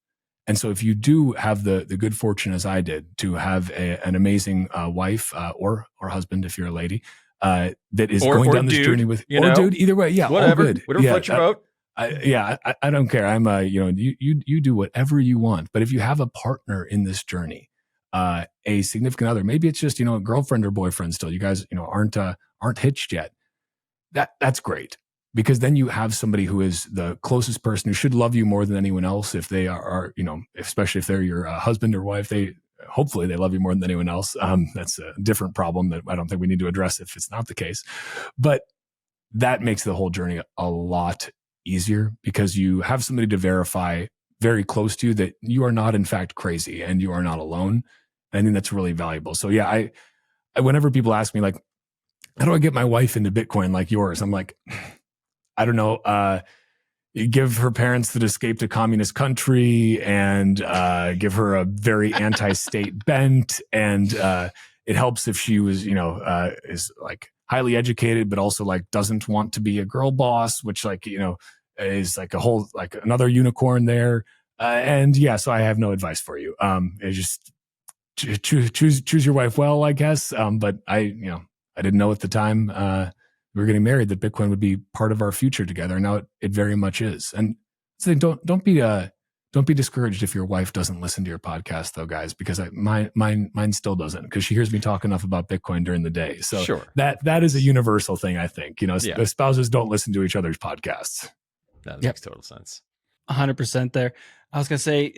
And so if you do have the good fortune, as I did, to have an amazing wife or husband, if you're a lady, that is going down this journey with, dude, either way, yeah, whatever, all good. Whatever floats your boat. I don't care. I'm you do whatever you want. But if you have a partner in this journey, a significant other, maybe it's just, a girlfriend or boyfriend still, you guys, aren't hitched yet. That's great. Because then you have somebody who is the closest person who should love you more than anyone else. If they are, especially if they're your husband or wife, hopefully they love you more than anyone else. That's a different problem that I don't think we need to address if it's not the case. But that makes the whole journey a lot easier because you have somebody to verify very close to you that you are not in fact crazy and you are not alone. I think that's really valuable. So yeah, I whenever people ask me like, how do I get my wife into Bitcoin like yours? I'm like, I don't know, give her parents that escaped a communist country and give her a very anti-state bent. And it helps if she was, is like highly educated, but also like doesn't want to be a girl boss, which like, is like a whole, like another unicorn there. And yeah, so I have no advice for you. Just choose your wife well, I guess. But I didn't know at the time, we were getting married that Bitcoin would be part of our future together. Now it very much is. And so don't be discouraged if your wife doesn't listen to your podcast though, guys, because mine still doesn't, because she hears me talk enough about Bitcoin during the day. So sure. that is a universal thing, I think. The spouses don't listen to each other's podcasts. That makes total sense. 100% there. I was going to say,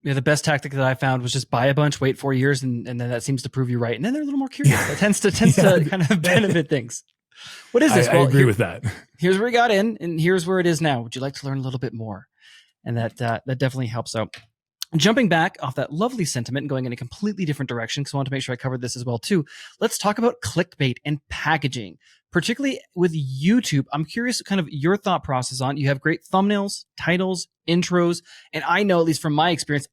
the best tactic that I found was just buy a bunch, wait 4 years, and then that seems to prove you right. And then they're a little more curious. That tends to kind of benefit things. What is this? I agree with that. Here's where we got in, and here's where it is now. Would you like to learn a little bit more? And that definitely helps out. Jumping back off that lovely sentiment and going in a completely different direction, because I want to make sure I covered this as well too. Let's talk about clickbait and packaging, particularly with YouTube. I'm curious kind of your thought process on. You have great thumbnails, titles, intros, and I know, at least from my experience,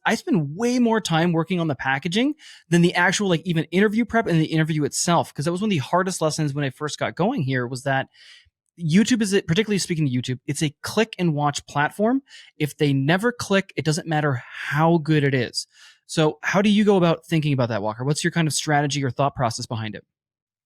I spend way more time working on the packaging than the actual like even interview prep and the interview itself, because that was one of the hardest lessons when I first got going here, was that YouTube particularly speaking to YouTube, it's a click and watch platform. If they never click, it doesn't matter how good it is. So how do you go about thinking about that, Walker? What's your kind of strategy or thought process behind it?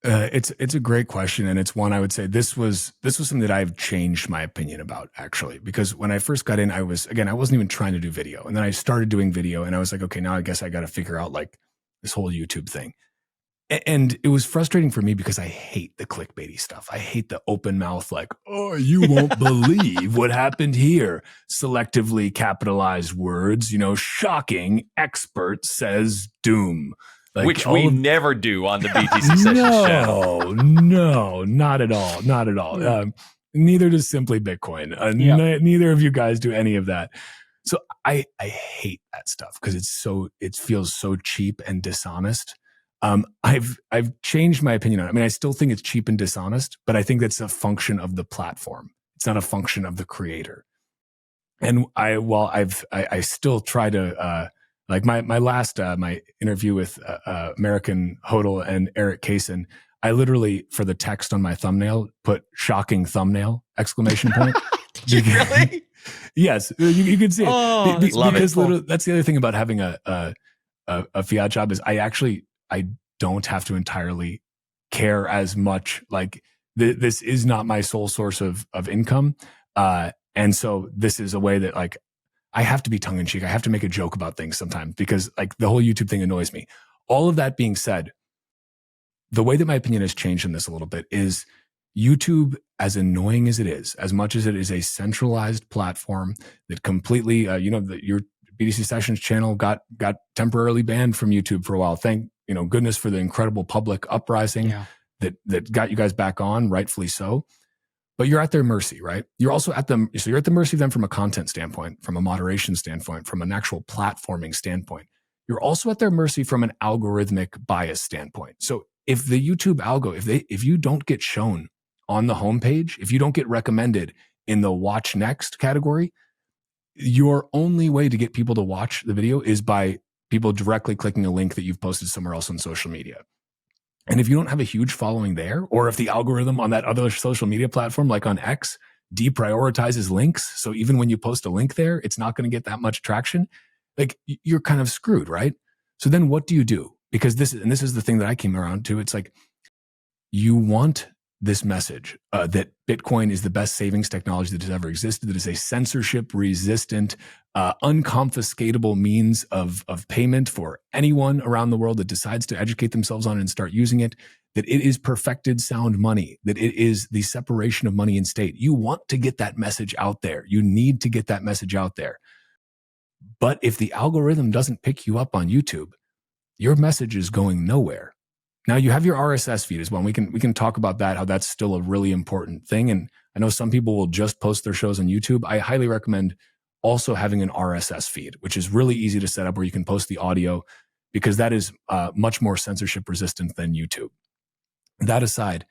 It's a great question. And it's one I would say this was something that I've changed my opinion about, actually, because when I first got in, I wasn't even trying to do video. And then I started doing video and I was like, okay, now I guess I got to figure out like this whole YouTube thing. And it was frustrating for me because I hate the clickbaity stuff. I hate the open mouth, like, oh, you won't believe what happened here. Selectively capitalized words, shocking. Expert says doom. Like, which we never do on the BTC Sessions channel. No, not at all. Not at all. Neither does Simply Bitcoin. Neither of you guys do any of that. So I hate that stuff because it feels so cheap and dishonest. I've changed my opinion on it. I mean, I still think it's cheap and dishonest, but I think that's a function of the platform. It's not a function of the creator. And I still try to, like my last, my interview with, American Hodel and Eric Kaysen, I literally, for the text on my thumbnail, put shocking thumbnail, ! Did you really? Yes. You can see it. Oh, because that's the other thing about having a fiat job is I don't have to entirely care as much. Like this is not my sole source of income. And so this is a way that like, I have to be tongue in cheek. I have to make a joke about things sometimes because like the whole YouTube thing annoys me. All of that being said, the way that my opinion has changed in this a little bit is YouTube, as annoying as it is, as much as it is a centralized platform that completely, your BTC Sessions channel got temporarily banned from YouTube for a while. Thank goodness for the incredible public uprising that got you guys back on, rightfully so. But you're at their mercy, right? You're also you're at the mercy of them from a content standpoint, from a moderation standpoint, from an actual platforming standpoint. you're also at their mercy from an algorithmic bias standpoint. So if the YouTube algo, if you don't get shown on the homepage, if you don't get recommended in the watch next category, your only way to get people to watch the video is by people directly clicking a link that you've posted somewhere else on social media. And if you don't have a huge following there, or if the algorithm on that other social media platform, like on X, deprioritizes links, so even when you post a link there, it's not going to get that much traction, like you're kind of screwed, right? So then what do you do? Because this is the thing that I came around to. It's like, you want this message that Bitcoin is the best savings technology that has ever existed, that is a censorship-resistant, unconfiscatable means of payment for anyone around the world that decides to educate themselves on it and start using it, that it is perfected sound money, that it is the separation of money and state. You want to get that message out there. You need to get that message out there. But if the algorithm doesn't pick you up on YouTube, your message is going nowhere. Now you have your RSS feed as well. We can talk about that, how that's still a really important thing. And I know some people will just post their shows on YouTube. I highly recommend also having an RSS feed, which is really easy to set up, where you can post the audio, because that is much more censorship resistant than YouTube. That aside,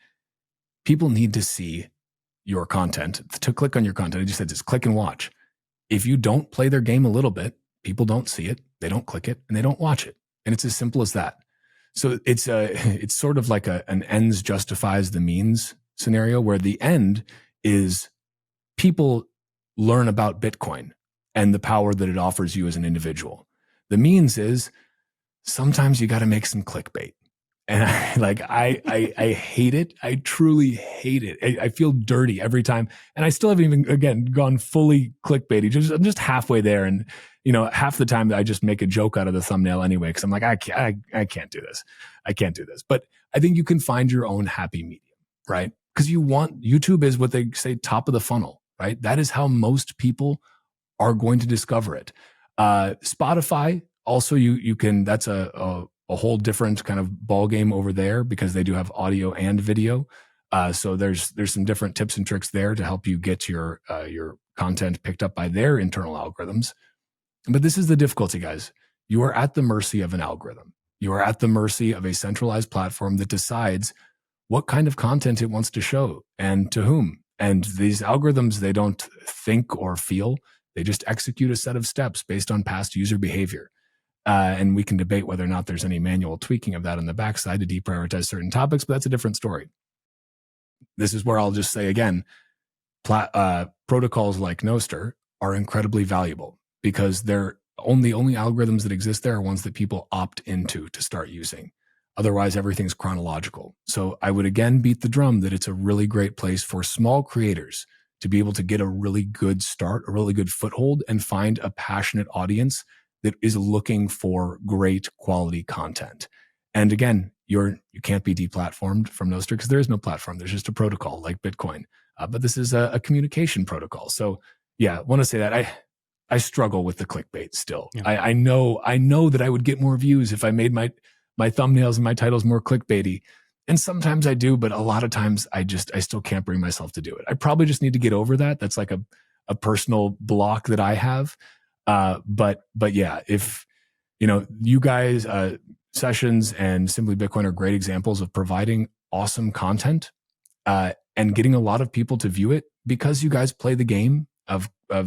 people need to see your content. To click on your content, I just said, just click and watch. If you don't play their game a little bit, people don't see it, they don't click it, and they don't watch it. And it's as simple as that. So it's sort of like an ends justifies the means scenario, where the end is people learn about Bitcoin and the power that it offers you as an individual. The means is sometimes you got to make some clickbait. And I hate it. I truly hate it. I feel dirty every time. And I still haven't even, again, gone fully clickbaity. I'm just halfway there. And, half the time I just make a joke out of the thumbnail anyway, because I'm like, I can't do this. I can't do this. But I think you can find your own happy medium, right? Because YouTube is what they say, top of the funnel, right? That is how most people are going to discover it. Spotify, also you can, that's a whole different kind of ball game over there, because they do have audio and video. So there's some different tips and tricks there to help you get your content picked up by their internal algorithms. But this is the difficulty, guys. You are at the mercy of an algorithm. You are at the mercy of a centralized platform that decides what kind of content it wants to show and to whom. And these algorithms, they don't think or feel. They just execute a set of steps based on past user behavior. And we can debate whether or not there's any manual tweaking of that on the backside to deprioritize certain topics, but that's a different story. This is where I'll just say again, protocols like NOSTR are incredibly valuable, because they're only algorithms that exist there are ones that people opt into to start using. Otherwise, everything's chronological. So I would again beat the drum that it's a really great place for small creators to be able to get a really good start, a really good foothold, and find a passionate audience that is looking for great quality content. And again, you can't be deplatformed from NOSTR, because there is no platform. There's just a protocol like Bitcoin. But this is a communication protocol. So yeah, I want to say that I struggle with the clickbait still. Yeah. I know that I would get more views if I made my thumbnails and my titles more clickbaity. And sometimes I do, but a lot of times I still can't bring myself to do it. I probably just need to get over that. That's like a personal block that I have. But yeah, if you guys, Sessions and Simply Bitcoin are great examples of providing awesome content, and getting a lot of people to view it, because you guys play the game of the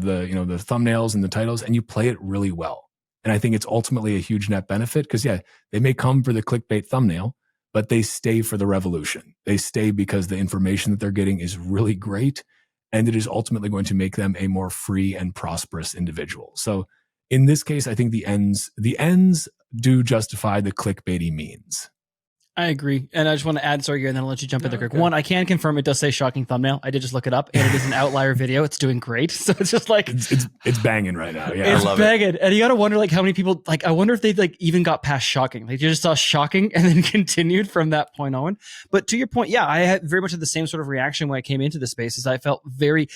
the thumbnails and the titles, and you play it really well. And I think it's ultimately a huge net benefit, because yeah, they may come for the clickbait thumbnail, but they stay for the revolution. They stay because the information that they're getting is really great, and it is ultimately going to make them a more free and prosperous individual. So in this case, I think the ends do justify the clickbaity means. I agree. And I just want to add, sorry, Gary, and then I'll let you jump in there quick. Okay. One, I can confirm it does say shocking thumbnail. I did just look it up, and it is an outlier video. It's doing great. So it's just like it's banging right now. Yeah, it's I love banging. it. And you got to wonder how many people, I wonder if they even got past shocking. You just saw shocking and then continued from that point on. But to your point, yeah, I had very much had the same sort of reaction when I came into the space. Is I felt very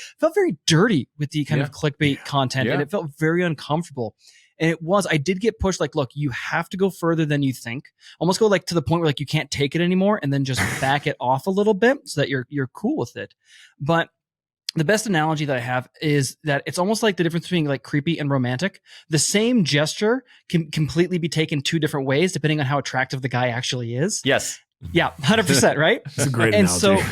dirty with the kind of clickbait content, and it felt very uncomfortable. And I did get pushed, look, you have to go further than you think. Almost go to the point where you can't take it anymore, and then just back it off a little bit so that you're cool with it. But the best analogy that I have is that it's almost like the difference between like creepy and romantic. The same gesture can completely be taken two different ways depending on how attractive the guy actually is. Yes. Yeah, 100%, right? It's a great And analogy. so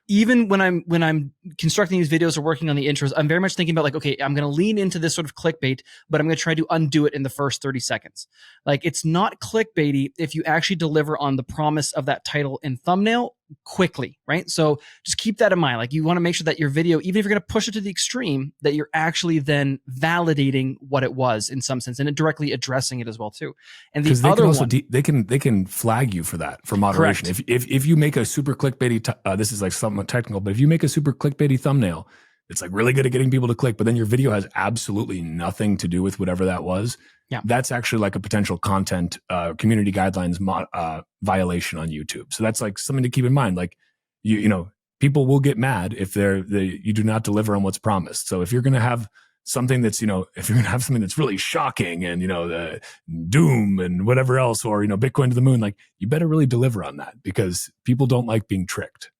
even when I'm constructing these videos or working on the intros, I'm very much thinking about like, okay, I'm going to lean into this sort of clickbait, but I'm going to try to undo it in the first 30 seconds. Like, it's not clickbaity if you actually deliver on the promise of that title and thumbnail quickly, right? So just keep that in mind. Like, you want to make sure that your video, even if you're going to push it to the extreme, that you're actually then validating what it was in some sense and directly addressing it as well too. And the they other can also one, they can flag you for that, for moderation. Correct. If you make a super clickbaity, this is like somewhat technical, but if you make a super clickbaity thumbnail, it's like really good at getting people to click, but then your video has absolutely nothing to do with whatever that was. Yeah. That's actually like a potential content community guidelines violation on YouTube. So that's like something to keep in mind. Like you know, people will get mad if you do not deliver on what's promised. So if you're going to have something that's, you know, if you're going to have something that's really shocking and, you know, the doom and whatever else, or, you know, Bitcoin to the moon, like you better really deliver on that because people don't like being tricked.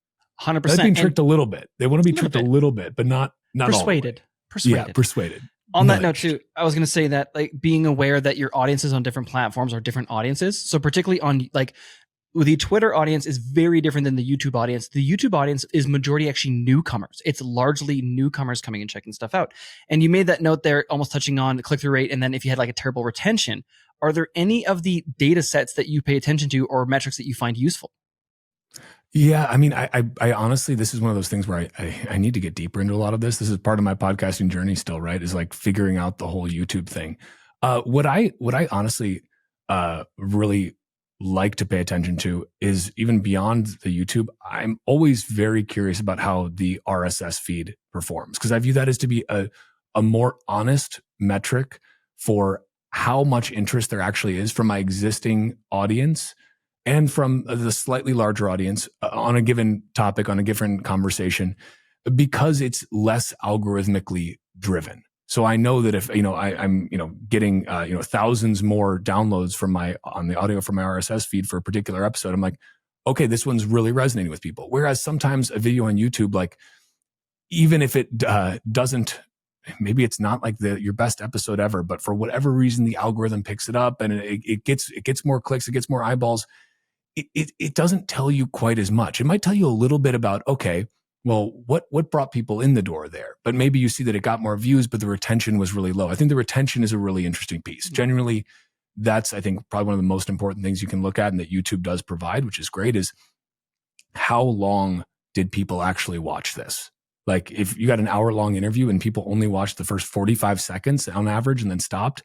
100%. They're being tricked a little bit. They want to be tricked a little bit, but not persuaded. All the way. Yeah, persuaded. On that note too, I was going to say that like being aware that your audiences on different platforms are different audiences. So particularly on like the Twitter audience is very different than the YouTube audience. The YouTube audience is majority actually newcomers. It's largely newcomers coming and checking stuff out. And you made that note there, almost touching on the click-through rate. And then if you had like a terrible retention, are there any of the data sets that you pay attention to or metrics that you find useful? Yeah, I mean, I honestly, this is one of those things where I need to get deeper into a lot of this. This is part of my podcasting journey still, right? Is like figuring out the whole YouTube thing. What I honestly really like to pay attention to is even beyond the YouTube. I'm always very curious about how the RSS feed performs because I view that as to be a more honest metric for how much interest there actually is from my existing audience and from the slightly larger audience on a given topic, on a given conversation, because it's less algorithmically driven. So I know that if, you know, I'm, you know, getting, you know, thousands more downloads on the audio from my RSS feed for a particular episode, I'm like, okay, this one's really resonating with people. Whereas sometimes a video on YouTube, like, even if it doesn't, maybe it's not like your best episode ever, but for whatever reason, the algorithm picks it up and it gets more clicks, it gets more eyeballs. It doesn't tell you quite as much. It might tell you a little bit about, okay, well, what brought people in the door there? But maybe you see that it got more views, but the retention was really low. I think the retention is a really interesting piece. Generally, that's, I think, probably one of the most important things you can look at and that YouTube does provide, which is great, is how long did people actually watch this? Like if you got an hour-long interview and people only watched the first 45 seconds on average and then stopped,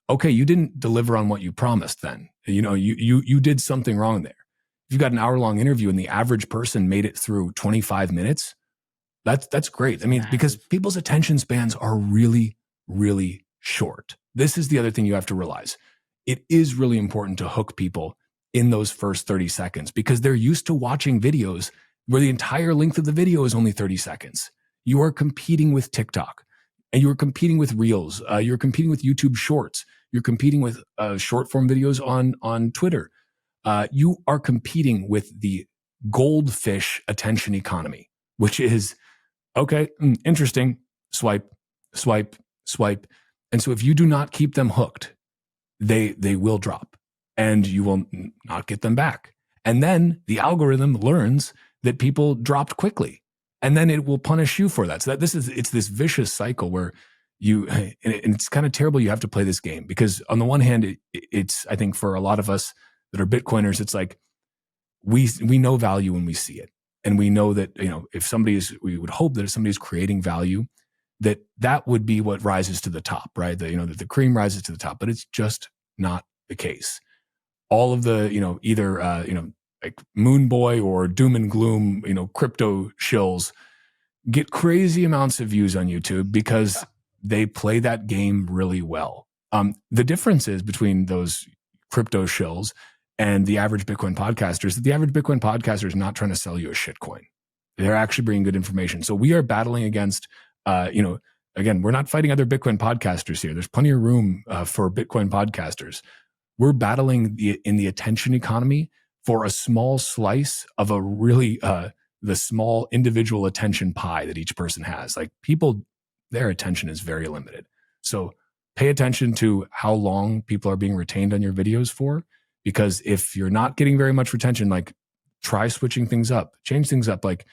okay, you didn't deliver on what you promised then. You know, you did something wrong there. If you got an hour-long interview and the average person made it through 25 minutes, that's great. I mean, because people's attention spans are really, really short. This is the other thing you have to realize. It is really important to hook people in those first 30 seconds because they're used to watching videos where the entire length of the video is only 30 seconds. You are competing with TikTok and you're competing with Reels. You're competing with YouTube Shorts. You're competing with short form videos on Twitter. You are competing with the goldfish attention economy, which is, okay, interesting, swipe, swipe, swipe. And so if you do not keep them hooked, they will drop and you will not get them back. And then the algorithm learns that people dropped quickly and then it will punish you for that. So it's this vicious cycle where and it's kind of terrible you have to play this game because on the one hand, it's, I think for a lot of us that are Bitcoiners, it's like we know value when we see it. And we know that, you know, we would hope that if somebody is creating value, that would be what rises to the top, right? That the cream rises to the top, but it's just not the case. All of the, you know, either, like Moon Boy or doom and gloom, you know, crypto shills get crazy amounts of views on YouTube because they play that game really well. The difference is between those crypto shills and the average Bitcoin podcaster is that the average Bitcoin podcaster is not trying to sell you a shitcoin. They're actually bringing good information. So we are battling against, again, we're not fighting other Bitcoin podcasters here. There's plenty of room for Bitcoin podcasters. We're battling in the attention economy for a small slice of a really the small individual attention pie that each person has. Like people, their attention is very limited. So pay attention to how long people are being retained on your videos for, because if you're not getting very much retention, like try switching things up, change things up. Like,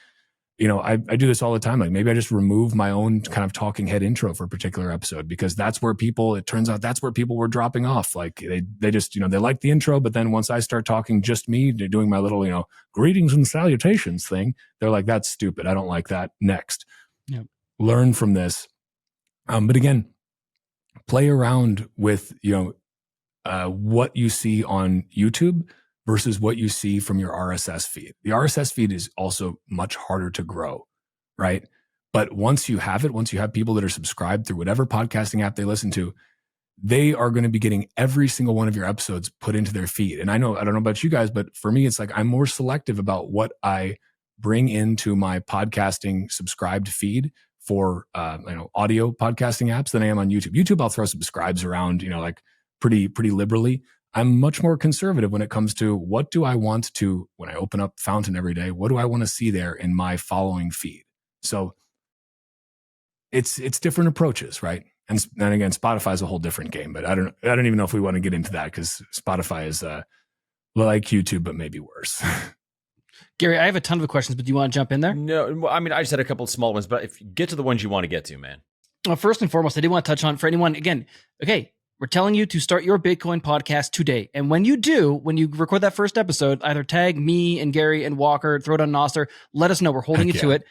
I do this all the time. Like maybe I just remove my own kind of talking head intro for a particular episode, because that's where it turns out that's where people were dropping off. Like they just, they like the intro, but then once I start talking just me, doing my little, greetings and salutations thing, they're like, that's stupid. I don't like that. Next. Yep. Learn from this. But again, play around with, what you see on YouTube versus what you see from your RSS feed. The RSS feed is also much harder to grow, right? But once you have people that are subscribed through whatever podcasting app they listen to, they are going to be getting every single one of your episodes put into their feed. And I don't know about you guys, but for me, it's like I'm more selective about what I bring into my podcasting subscribed feed for audio podcasting apps than I am on YouTube. YouTube, I'll throw subscribes around, like pretty liberally. I'm much more conservative when it comes to what do I want to, when I open up Fountain every day, what do I want to see there in my following feed? So it's different approaches, right? And again, Spotify is a whole different game, but I don't even know if we want to get into that, because Spotify is like YouTube, but maybe worse. Gary, I have a ton of questions, but do you want to jump in there? No, I mean, I just had a couple of small ones, but if you get to the ones you want to get to, man. Well, first and foremost, I did want to touch on, for anyone, again, okay, we're telling you to start your Bitcoin podcast today. And when you record that first episode, either tag me and Gary and Walker, throw it on NOSTR, let us know. We're holding you to it.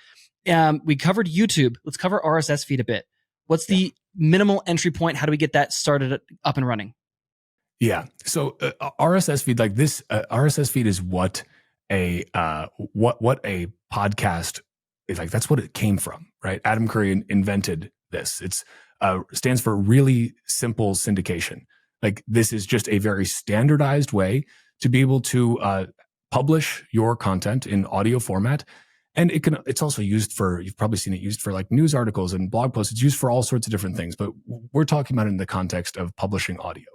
We covered YouTube. Let's cover RSS feed a bit. What's the minimal entry point? How do we get that started up and running? Yeah. So RSS feed, like this, RSS feed is what a podcast is like. That's what it came from, right? Adam Curry invented this. It's stands for really simple syndication. Like this is just a very standardized way to be able to publish your content in audio format. And it's also used for, you've probably seen it used for like news articles and blog posts. It's used for all sorts of different things, but we're talking about it in the context of publishing audio.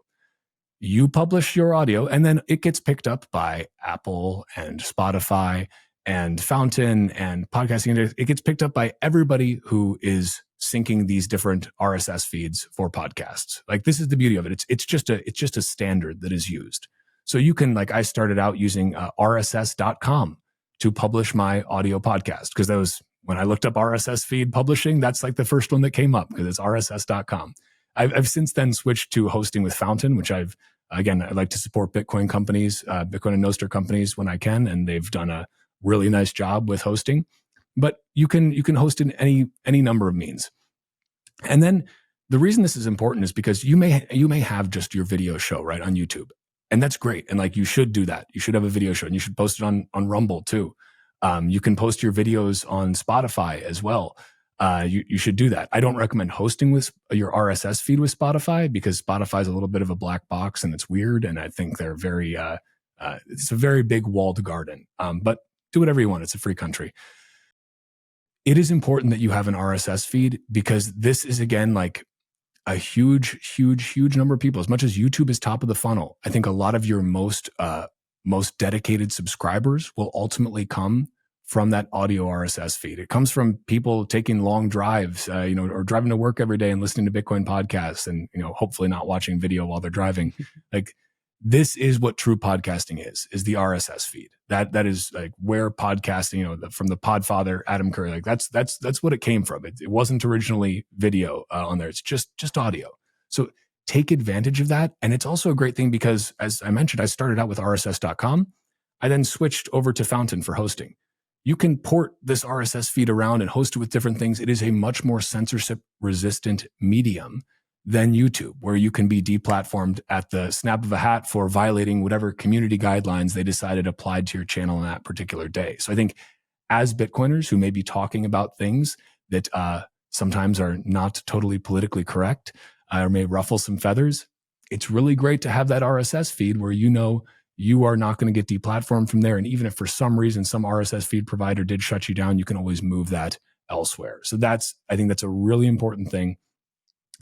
You publish your audio and then it gets picked up by Apple and Spotify and Fountain and podcasting. It gets picked up by everybody who is syncing these different RSS feeds for podcasts. Like this is the beauty of it. It's just a standard that is used. So you can, like I started out using RSS.com to publish my audio podcast, because that was when I looked up RSS feed publishing, that's like the first one that came up, because it's RSS.com. I've since then switched to hosting with Fountain, which I like to support Bitcoin companies, Bitcoin and NOSTR companies when I can, and they've done a really nice job with hosting. But you can host in any number of means. And then the reason this is important is because you may have just your video show right on YouTube, and that's great. And like you should do that. You should have a video show, and you should post it on Rumble too. You can post your videos on Spotify as well. You should do that. I don't recommend hosting with your RSS feed with Spotify, because Spotify is a little bit of a black box and it's weird. And I think they're it's a very big walled garden. But do whatever you want. It's a free country. It is important that you have an RSS feed, because this is, again, like a huge number of people. As much as YouTube is top of the funnel, I think a lot of your most dedicated subscribers will ultimately come from that audio RSS feed. It comes from people taking long drives, or driving to work every day and listening to Bitcoin podcasts, and hopefully not watching video while they're driving. Like this is what true podcasting is the RSS feed. That is like where podcasting, from the podfather Adam Curry, like that's what it came from. It wasn't originally video on there. It's just audio. So take advantage of that. And it's also a great thing because, as I mentioned, I started out with RSS.com. I then switched over to Fountain for hosting. You can port this RSS feed around and host it with different things. It is a much more censorship-resistant medium than YouTube, where you can be deplatformed at the snap of a hat for violating whatever community guidelines they decided applied to your channel on that particular day. So I think as Bitcoiners who may be talking about things that sometimes are not totally politically correct or may ruffle some feathers, it's really great to have that RSS feed where you are not going to get deplatformed from there. And even if for some reason some RSS feed provider did shut you down, you can always move that elsewhere. So I think that's a really important thing.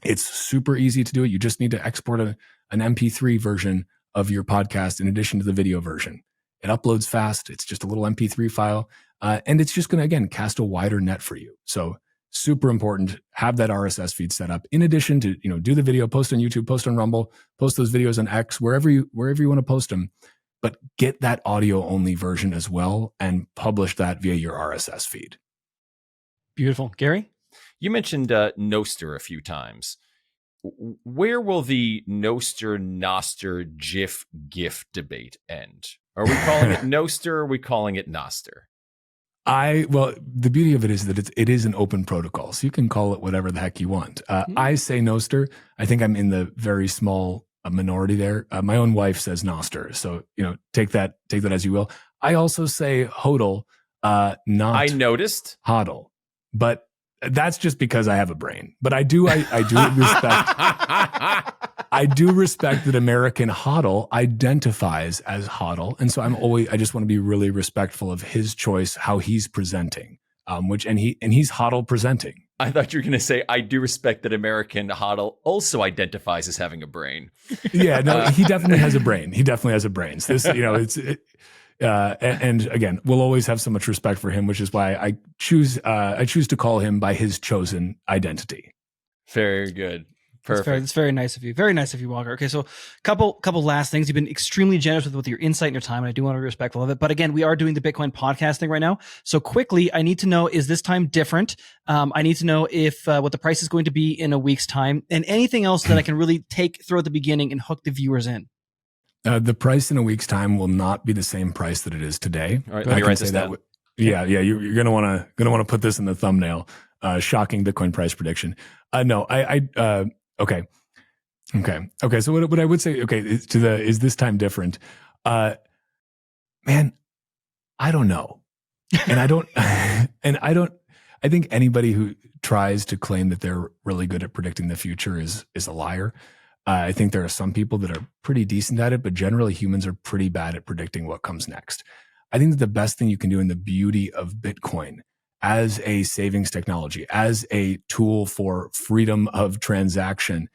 It's super easy to do it. You just need to export an MP3 version of your podcast in addition to the video version. It uploads fast. It's just a little MP3 file. And it's just going to, again, cast a wider net for you. So super important, have that RSS feed set up. In addition to, do the video, post on YouTube, post on Rumble, post those videos on X, wherever you want to post them, but get that audio only version as well and publish that via your RSS feed. Beautiful. Gary? You mentioned NOSTR a few times. Where will the NOSTR GIF debate end? Are we calling it NOSTR or are we calling it NOSTR? Well, the beauty of it is that it is an open protocol, so you can call it whatever the heck you want. I say NOSTR. I think I'm in the very small minority there. My own wife says NOSTR, so take that as you will. I also say HODL, not I noticed HODL, but that's just because I have a brain. But I do respect. I do respect that American HODL identifies as HODL, and so I just want to be really respectful of his choice, how he's presenting, he's HODL presenting. I thought you were going to say, I do respect that American HODL also identifies as having a brain. Yeah, no, he definitely has a brain. He definitely has a brain. So this, and again, we'll always have so much respect for him, which is why I choose to call him by his chosen identity. Very good. Perfect. That's very nice of you. Very nice of you, Walker. Okay, so couple last things. You've been extremely generous with your insight and your time, and I do want to be respectful of it. But again, we are doing the Bitcoin podcasting right now. So quickly, I need to know, is this time different? I need to know if what the price is going to be in a week's time, and anything else that I can really throw at the beginning and hook the viewers in. The price in a week's time will not be the same price that it is today. All right, let me write this down. Yeah. You're gonna want to put this in the thumbnail. Shocking Bitcoin price prediction. No, Okay. So what I would say, is this time different? Man, I don't know. And I think anybody who tries to claim that they're really good at predicting the future is a liar. I think there are some people that are pretty decent at it, but generally humans are pretty bad at predicting what comes next. I think that the best thing you can do, in the beauty of Bitcoin as a savings technology, as a tool for freedom of transaction,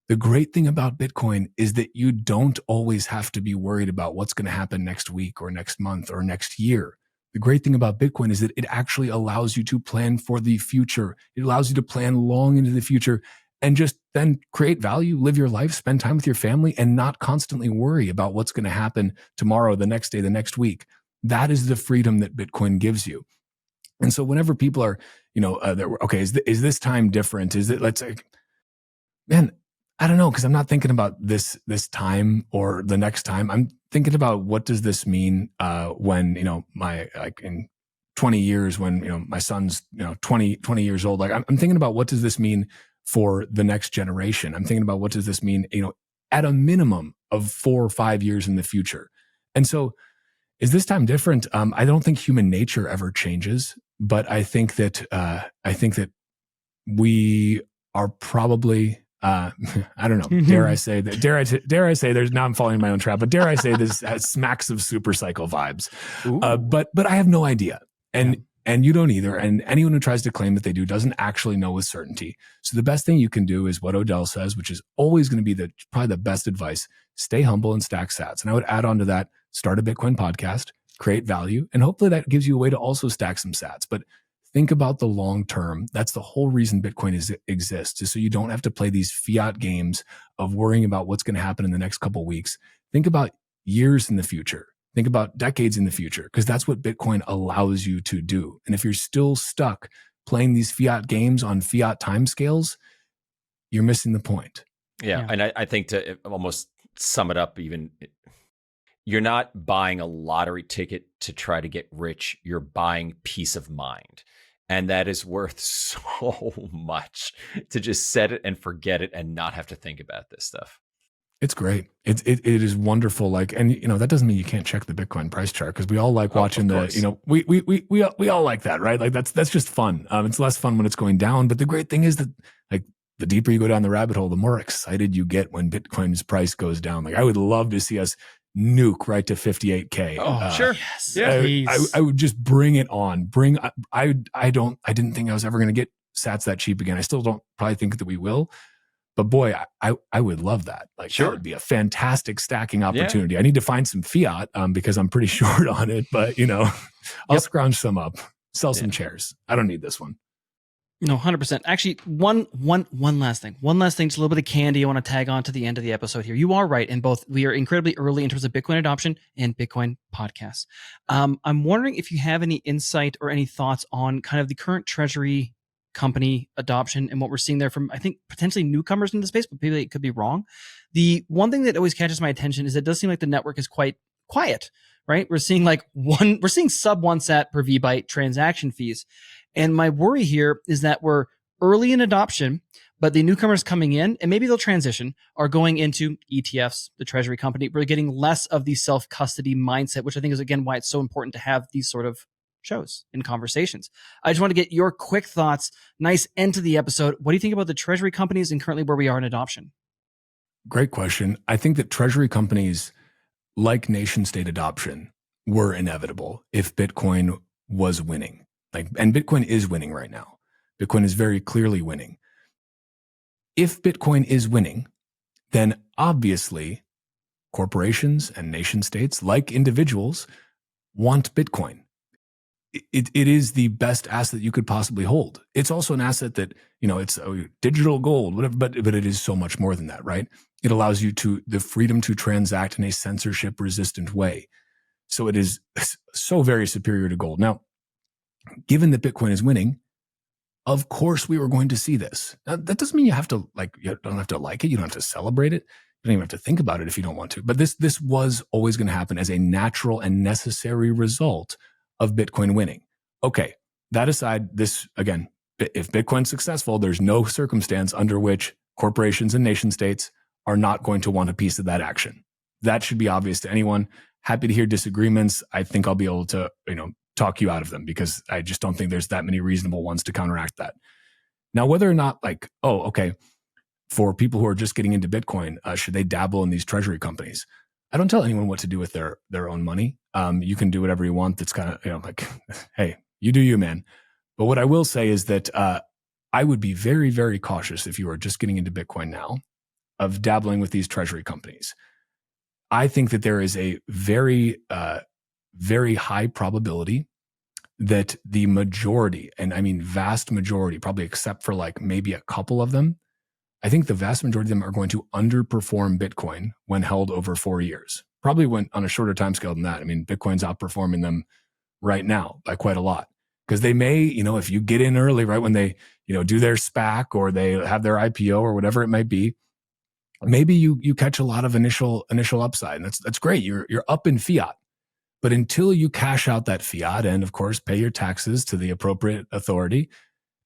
the great thing about Bitcoin is that you don't always have to be worried about what's going to happen next week or next month or next year. The great thing about Bitcoin is that it actually allows you to plan for the future. It allows you to plan long into the future and just then create value, live your life, spend time with your family, and not constantly worry about what's going to happen tomorrow, the next day, the next week. That is the freedom that Bitcoin gives you. And so whenever people are, is this time different? Is it, let's say, man, I don't know, because I'm not thinking about this time or the next time. I'm thinking about, what does this mean when, in 20 years, when, my son's, 20 years old. Like I'm thinking about, what does this mean for the next generation? I'm thinking about, what does this mean, at a minimum of 4 or 5 years in the future. And so is this time different? I don't think human nature ever changes, but I think that we are probably, I don't know. Dare I say that? Dare I say? There's now I'm falling in my own trap. But dare I say this has smacks of Supercycle vibes? But I have no idea, and you don't either. And anyone who tries to claim that they do doesn't actually know with certainty. So the best thing you can do is what Odell says, which is always going to be probably the best advice: stay humble and stack sats. And I would add on to that: start a Bitcoin podcast, create value, and hopefully that gives you a way to also stack some sats. But think about the long term. That's the whole reason Bitcoin exists, is so you don't have to play these fiat games of worrying about what's going to happen in the next couple of weeks. Think about years in the future. Think about decades in the future, because that's what Bitcoin allows you to do. And if you're still stuck playing these fiat games on fiat timescales, you're missing the point. Yeah. And I think to almost sum it up, even, you're not buying a lottery ticket to try to get rich. You're buying peace of mind. And that is worth so much, to just set it and forget it and not have to think about this stuff. It's great. It is wonderful. Like, and that doesn't mean you can't check the Bitcoin price chart, because we all like watching we all like that, right? Like that's just fun. It's less fun when it's going down. But the great thing is that, like, the deeper you go down the rabbit hole, the more excited you get when Bitcoin's price goes down. Like, I would love to see us nuke right to 58K. Oh, sure. Yes. Yeah. I would just bring it on. I didn't think I was ever going to get sats that cheap again. I still don't probably think that we will, But boy, I would love that. Like Sure. that would be a fantastic stacking opportunity. I need to find some fiat because I'm pretty short on it. But I'll scrounge some up, sell some chairs. I don't need this one. No, 100%. Actually, one last thing. One last thing, just a little bit of candy I want to tag on to the end of the episode here. You are right in both. We are incredibly early in terms of Bitcoin adoption and Bitcoin podcasts. I'm wondering if you have any insight or any thoughts on kind of the current Treasury company adoption and what we're seeing there from, I think, potentially newcomers in the space, but maybe it could be wrong. The one thing that always catches my attention is it does seem like the network is quite quiet, right? We're seeing sub 1 sat per VByte transaction fees. And my worry here is that we're early in adoption, but the newcomers coming in, and maybe they'll transition, are going into ETFs, the Treasury company. We're getting less of the self-custody mindset, which I think is, again, why it's so important to have these sort of shows and conversations. I just want to get your quick thoughts. Nice end to the episode. What do you think about the Treasury companies and currently where we are in adoption? Great question. I think that Treasury companies, like nation state adoption, were inevitable if Bitcoin was winning. And Bitcoin is winning right now. Bitcoin is very clearly winning. If Bitcoin is winning, then obviously corporations and nation states, like individuals, want Bitcoin. It is the best asset you could possibly hold. It's also an asset that, it's digital gold, whatever, but it is so much more than that, right? It allows you the freedom to transact in a censorship-resistant way. So it is so very superior to gold. Now, given that Bitcoin is winning, of course we were going to see this. Now, that doesn't mean you don't have to like it. You don't have to celebrate it. You don't even have to think about it if you don't want to. But this was always going to happen as a natural and necessary result of Bitcoin winning. Okay, that aside, again, if Bitcoin's successful, there's no circumstance under which corporations and nation states are not going to want a piece of that action. That should be obvious to anyone. Happy to hear disagreements. I think I'll be able to, talk you out of them because I just don't think there's that many reasonable ones to counteract that. Now, whether or not for people who are just getting into Bitcoin, should they dabble in these treasury companies? I don't tell anyone what to do with their own money. You can do whatever you want. That's kind of, hey, you do you, man. But what I will say is that I would be very, very cautious if you are just getting into Bitcoin now of dabbling with these treasury companies. I think that there is a very, very high probability that the majority, and I mean vast majority, probably except for maybe a couple of them, I think the vast majority of them are going to underperform Bitcoin when held over 4 years. Probably when on a shorter time scale than that. I mean, Bitcoin's outperforming them right now by quite a lot. Because they may, if you get in early, right, when they, do their SPAC or they have their IPO or whatever it might be, maybe you catch a lot of initial upside. And that's great. You're up in fiat. But until you cash out that fiat and, of course, pay your taxes to the appropriate authority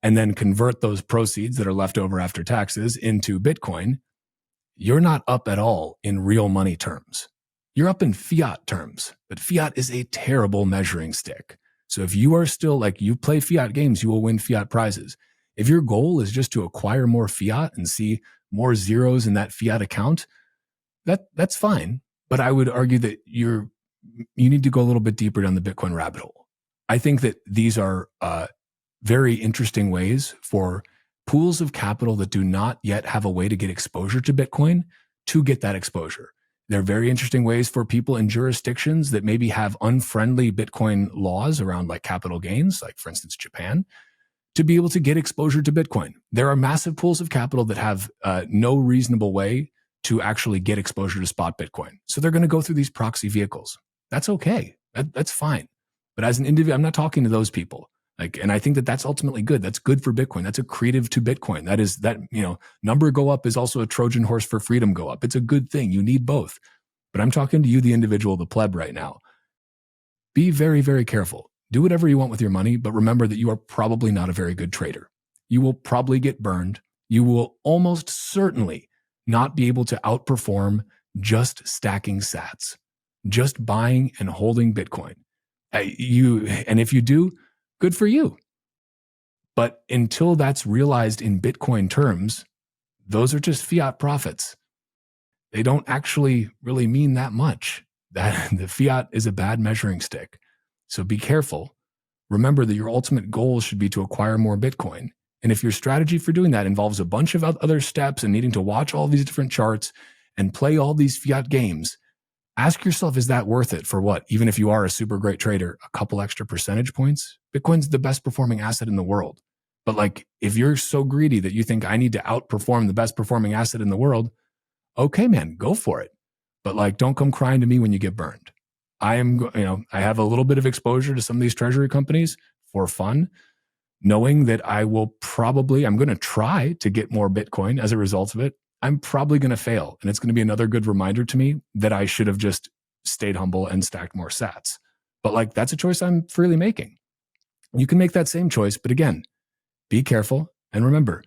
and then convert those proceeds that are left over after taxes into Bitcoin, you're not up at all in real money terms. You're up in fiat terms, but fiat is a terrible measuring stick. So if you are still you play fiat games, you will win fiat prizes. If your goal is just to acquire more fiat and see more zeros in that fiat account, that's fine. But I would argue that you need to go a little bit deeper down the Bitcoin rabbit hole. I think that these are very interesting ways for pools of capital that do not yet have a way to get exposure to Bitcoin to get that exposure. They're very interesting ways for people in jurisdictions that maybe have unfriendly Bitcoin laws around capital gains, for instance, Japan, to be able to get exposure to Bitcoin. There are massive pools of capital that have no reasonable way to actually get exposure to spot Bitcoin. So they're going to go through these proxy vehicles. That's okay. That's fine. But as an individual, I'm not talking to those people. And I think that that's ultimately good. That's good for Bitcoin. That's accretive to Bitcoin. Number go up is also a Trojan horse for freedom go up. It's a good thing. You need both. But I'm talking to you, the individual, the pleb right now. Be very, very careful. Do whatever you want with your money, but remember that you are probably not a very good trader. You will probably get burned. You will almost certainly not be able to outperform just stacking sats, just buying and holding Bitcoin. And if you do, good for you. But until that's realized in Bitcoin terms, those are just fiat profits. They don't actually really mean that much. That the fiat is a bad measuring stick. So be careful. Remember that your ultimate goal should be to acquire more Bitcoin. And if your strategy for doing that involves a bunch of other steps and needing to watch all these different charts and play all these fiat games, ask yourself, is that worth it for what? Even if you are a super great trader, a couple extra percentage points? Bitcoin's the best performing asset in the world. But like, if you're so greedy that you think I need to outperform the best performing asset in the world, okay, man, go for it. But like, don't come crying to me when you get burned. I have a little bit of exposure to some of these treasury companies for fun, knowing that I'm going to try to get more Bitcoin as a result of it. I'm probably going to fail. And it's going to be another good reminder to me that I should have just stayed humble and stacked more sats. But like, that's a choice I'm freely making. You can make that same choice. But again, be careful. And remember,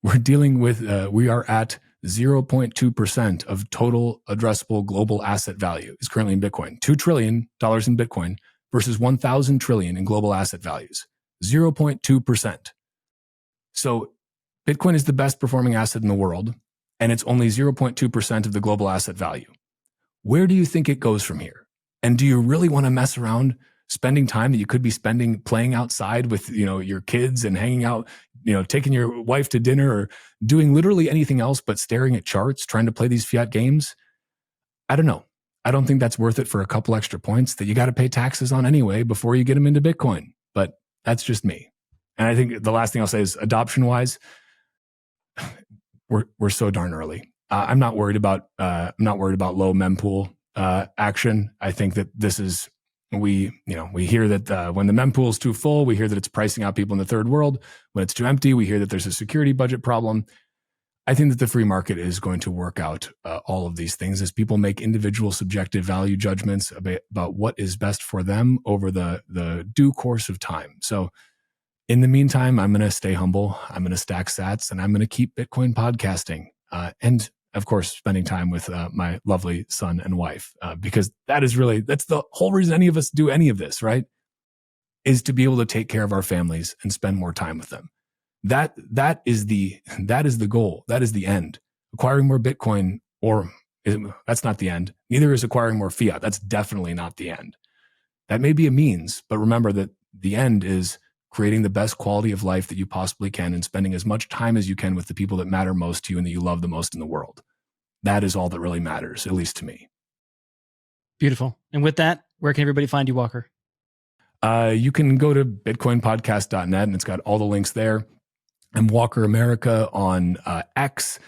we are at 0.2% of total addressable global asset value is currently in Bitcoin. $2 trillion in Bitcoin versus 1,000 trillion in global asset values. 0.2%. So Bitcoin is the best performing asset in the world, and it's only 0.2% of the global asset value. Where do you think it goes from here? And do you really want to mess around spending time that you could be spending playing outside with, your kids and hanging out, taking your wife to dinner or doing literally anything else but staring at charts, trying to play these fiat games? I don't know. I don't think that's worth it for a couple extra points that you got to pay taxes on anyway before you get them into Bitcoin. But that's just me. And I think the last thing I'll say is adoption wise, we're so darn early. I'm not worried about low mempool action. I think that this is, we hear that when the mempool is too full, we hear that it's pricing out people in the third world. When it's too empty, we hear that there's a security budget problem. I think that the free market is going to work out all of these things as people make individual subjective value judgments about what is best for them over the due course of time. So in the meantime, I'm going to stay humble. I'm going to stack sats, and I'm going to keep Bitcoin podcasting. And of course, spending time with my lovely son and wife, because that's the whole reason any of us do any of this, right? Is to be able to take care of our families and spend more time with them. That is the goal. That is the end. Acquiring more Bitcoin, that's not the end. Neither is acquiring more fiat. That's definitely not the end. That may be a means, but remember that the end is creating the best quality of life that you possibly can and spending as much time as you can with the people that matter most to you and that you love the most in the world. That is all that really matters, at least to me. Beautiful. And with that, where can everybody find you, Walker? You can go to bitcoinpodcast.net and it's got all the links there. I'm Walker America on X,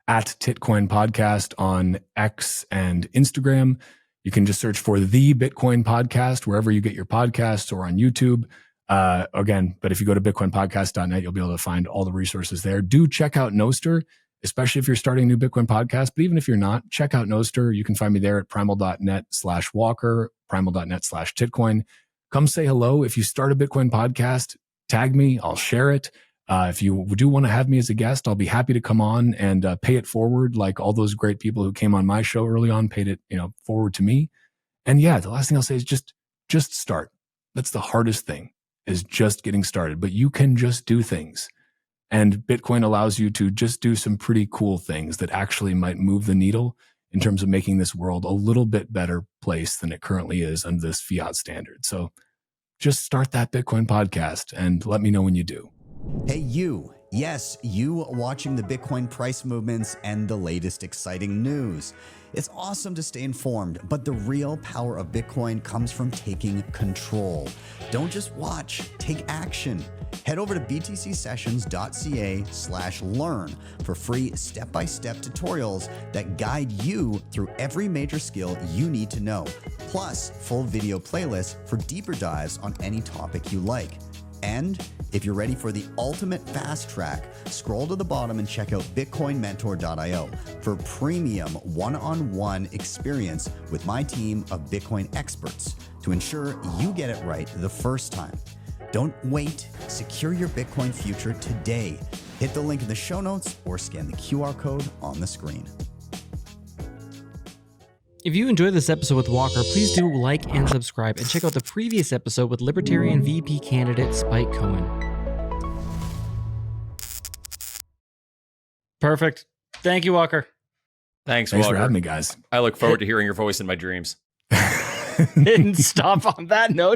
at Titcoin Podcast on X and Instagram. You can just search for the Bitcoin Podcast wherever you get your podcasts or on YouTube. But if you go to bitcoinpodcast.net, you'll be able to find all the resources there. Do check out NOSTR, especially if you're starting a new Bitcoin podcast. But even if you're not, check out NOSTR. You can find me there at primal.net/Walker, primal.net/Titcoin. Come say hello. If you start a Bitcoin podcast, tag me. I'll share it. If you do want to have me as a guest, I'll be happy to come on and pay it forward like all those great people who came on my show early on paid it forward to me. And yeah, the last thing I'll say is just start. That's the hardest thing, is just getting started. But you can just do things. And Bitcoin allows you to just do some pretty cool things that actually might move the needle in terms of making this world a little bit better place than it currently is under this fiat standard. So just start that Bitcoin podcast and let me know when you do. Hey, you. Yes, you watching the Bitcoin price movements and the latest exciting news. It's awesome to stay informed, but the real power of Bitcoin comes from taking control. Don't just watch, take action. Head over to btcsessions.ca/learn for free step-by-step tutorials that guide you through every major skill you need to know, plus full video playlists for deeper dives on any topic you like. And if you're ready for the ultimate fast track, scroll to the bottom and check out bitcoinmentor.io for premium one-on-one experience with my team of Bitcoin experts to ensure you get it right the first time. Don't wait. Secure your Bitcoin future today. Hit the link in the show notes or scan the QR code on the screen. If you enjoyed this episode with Walker, please do like and subscribe, and check out the previous episode with Libertarian VP candidate Spike Cohen. Perfect. Thank you, Walker. Thanks Walker. for having me, guys. I look forward to hearing your voice in my dreams. And stop on that note.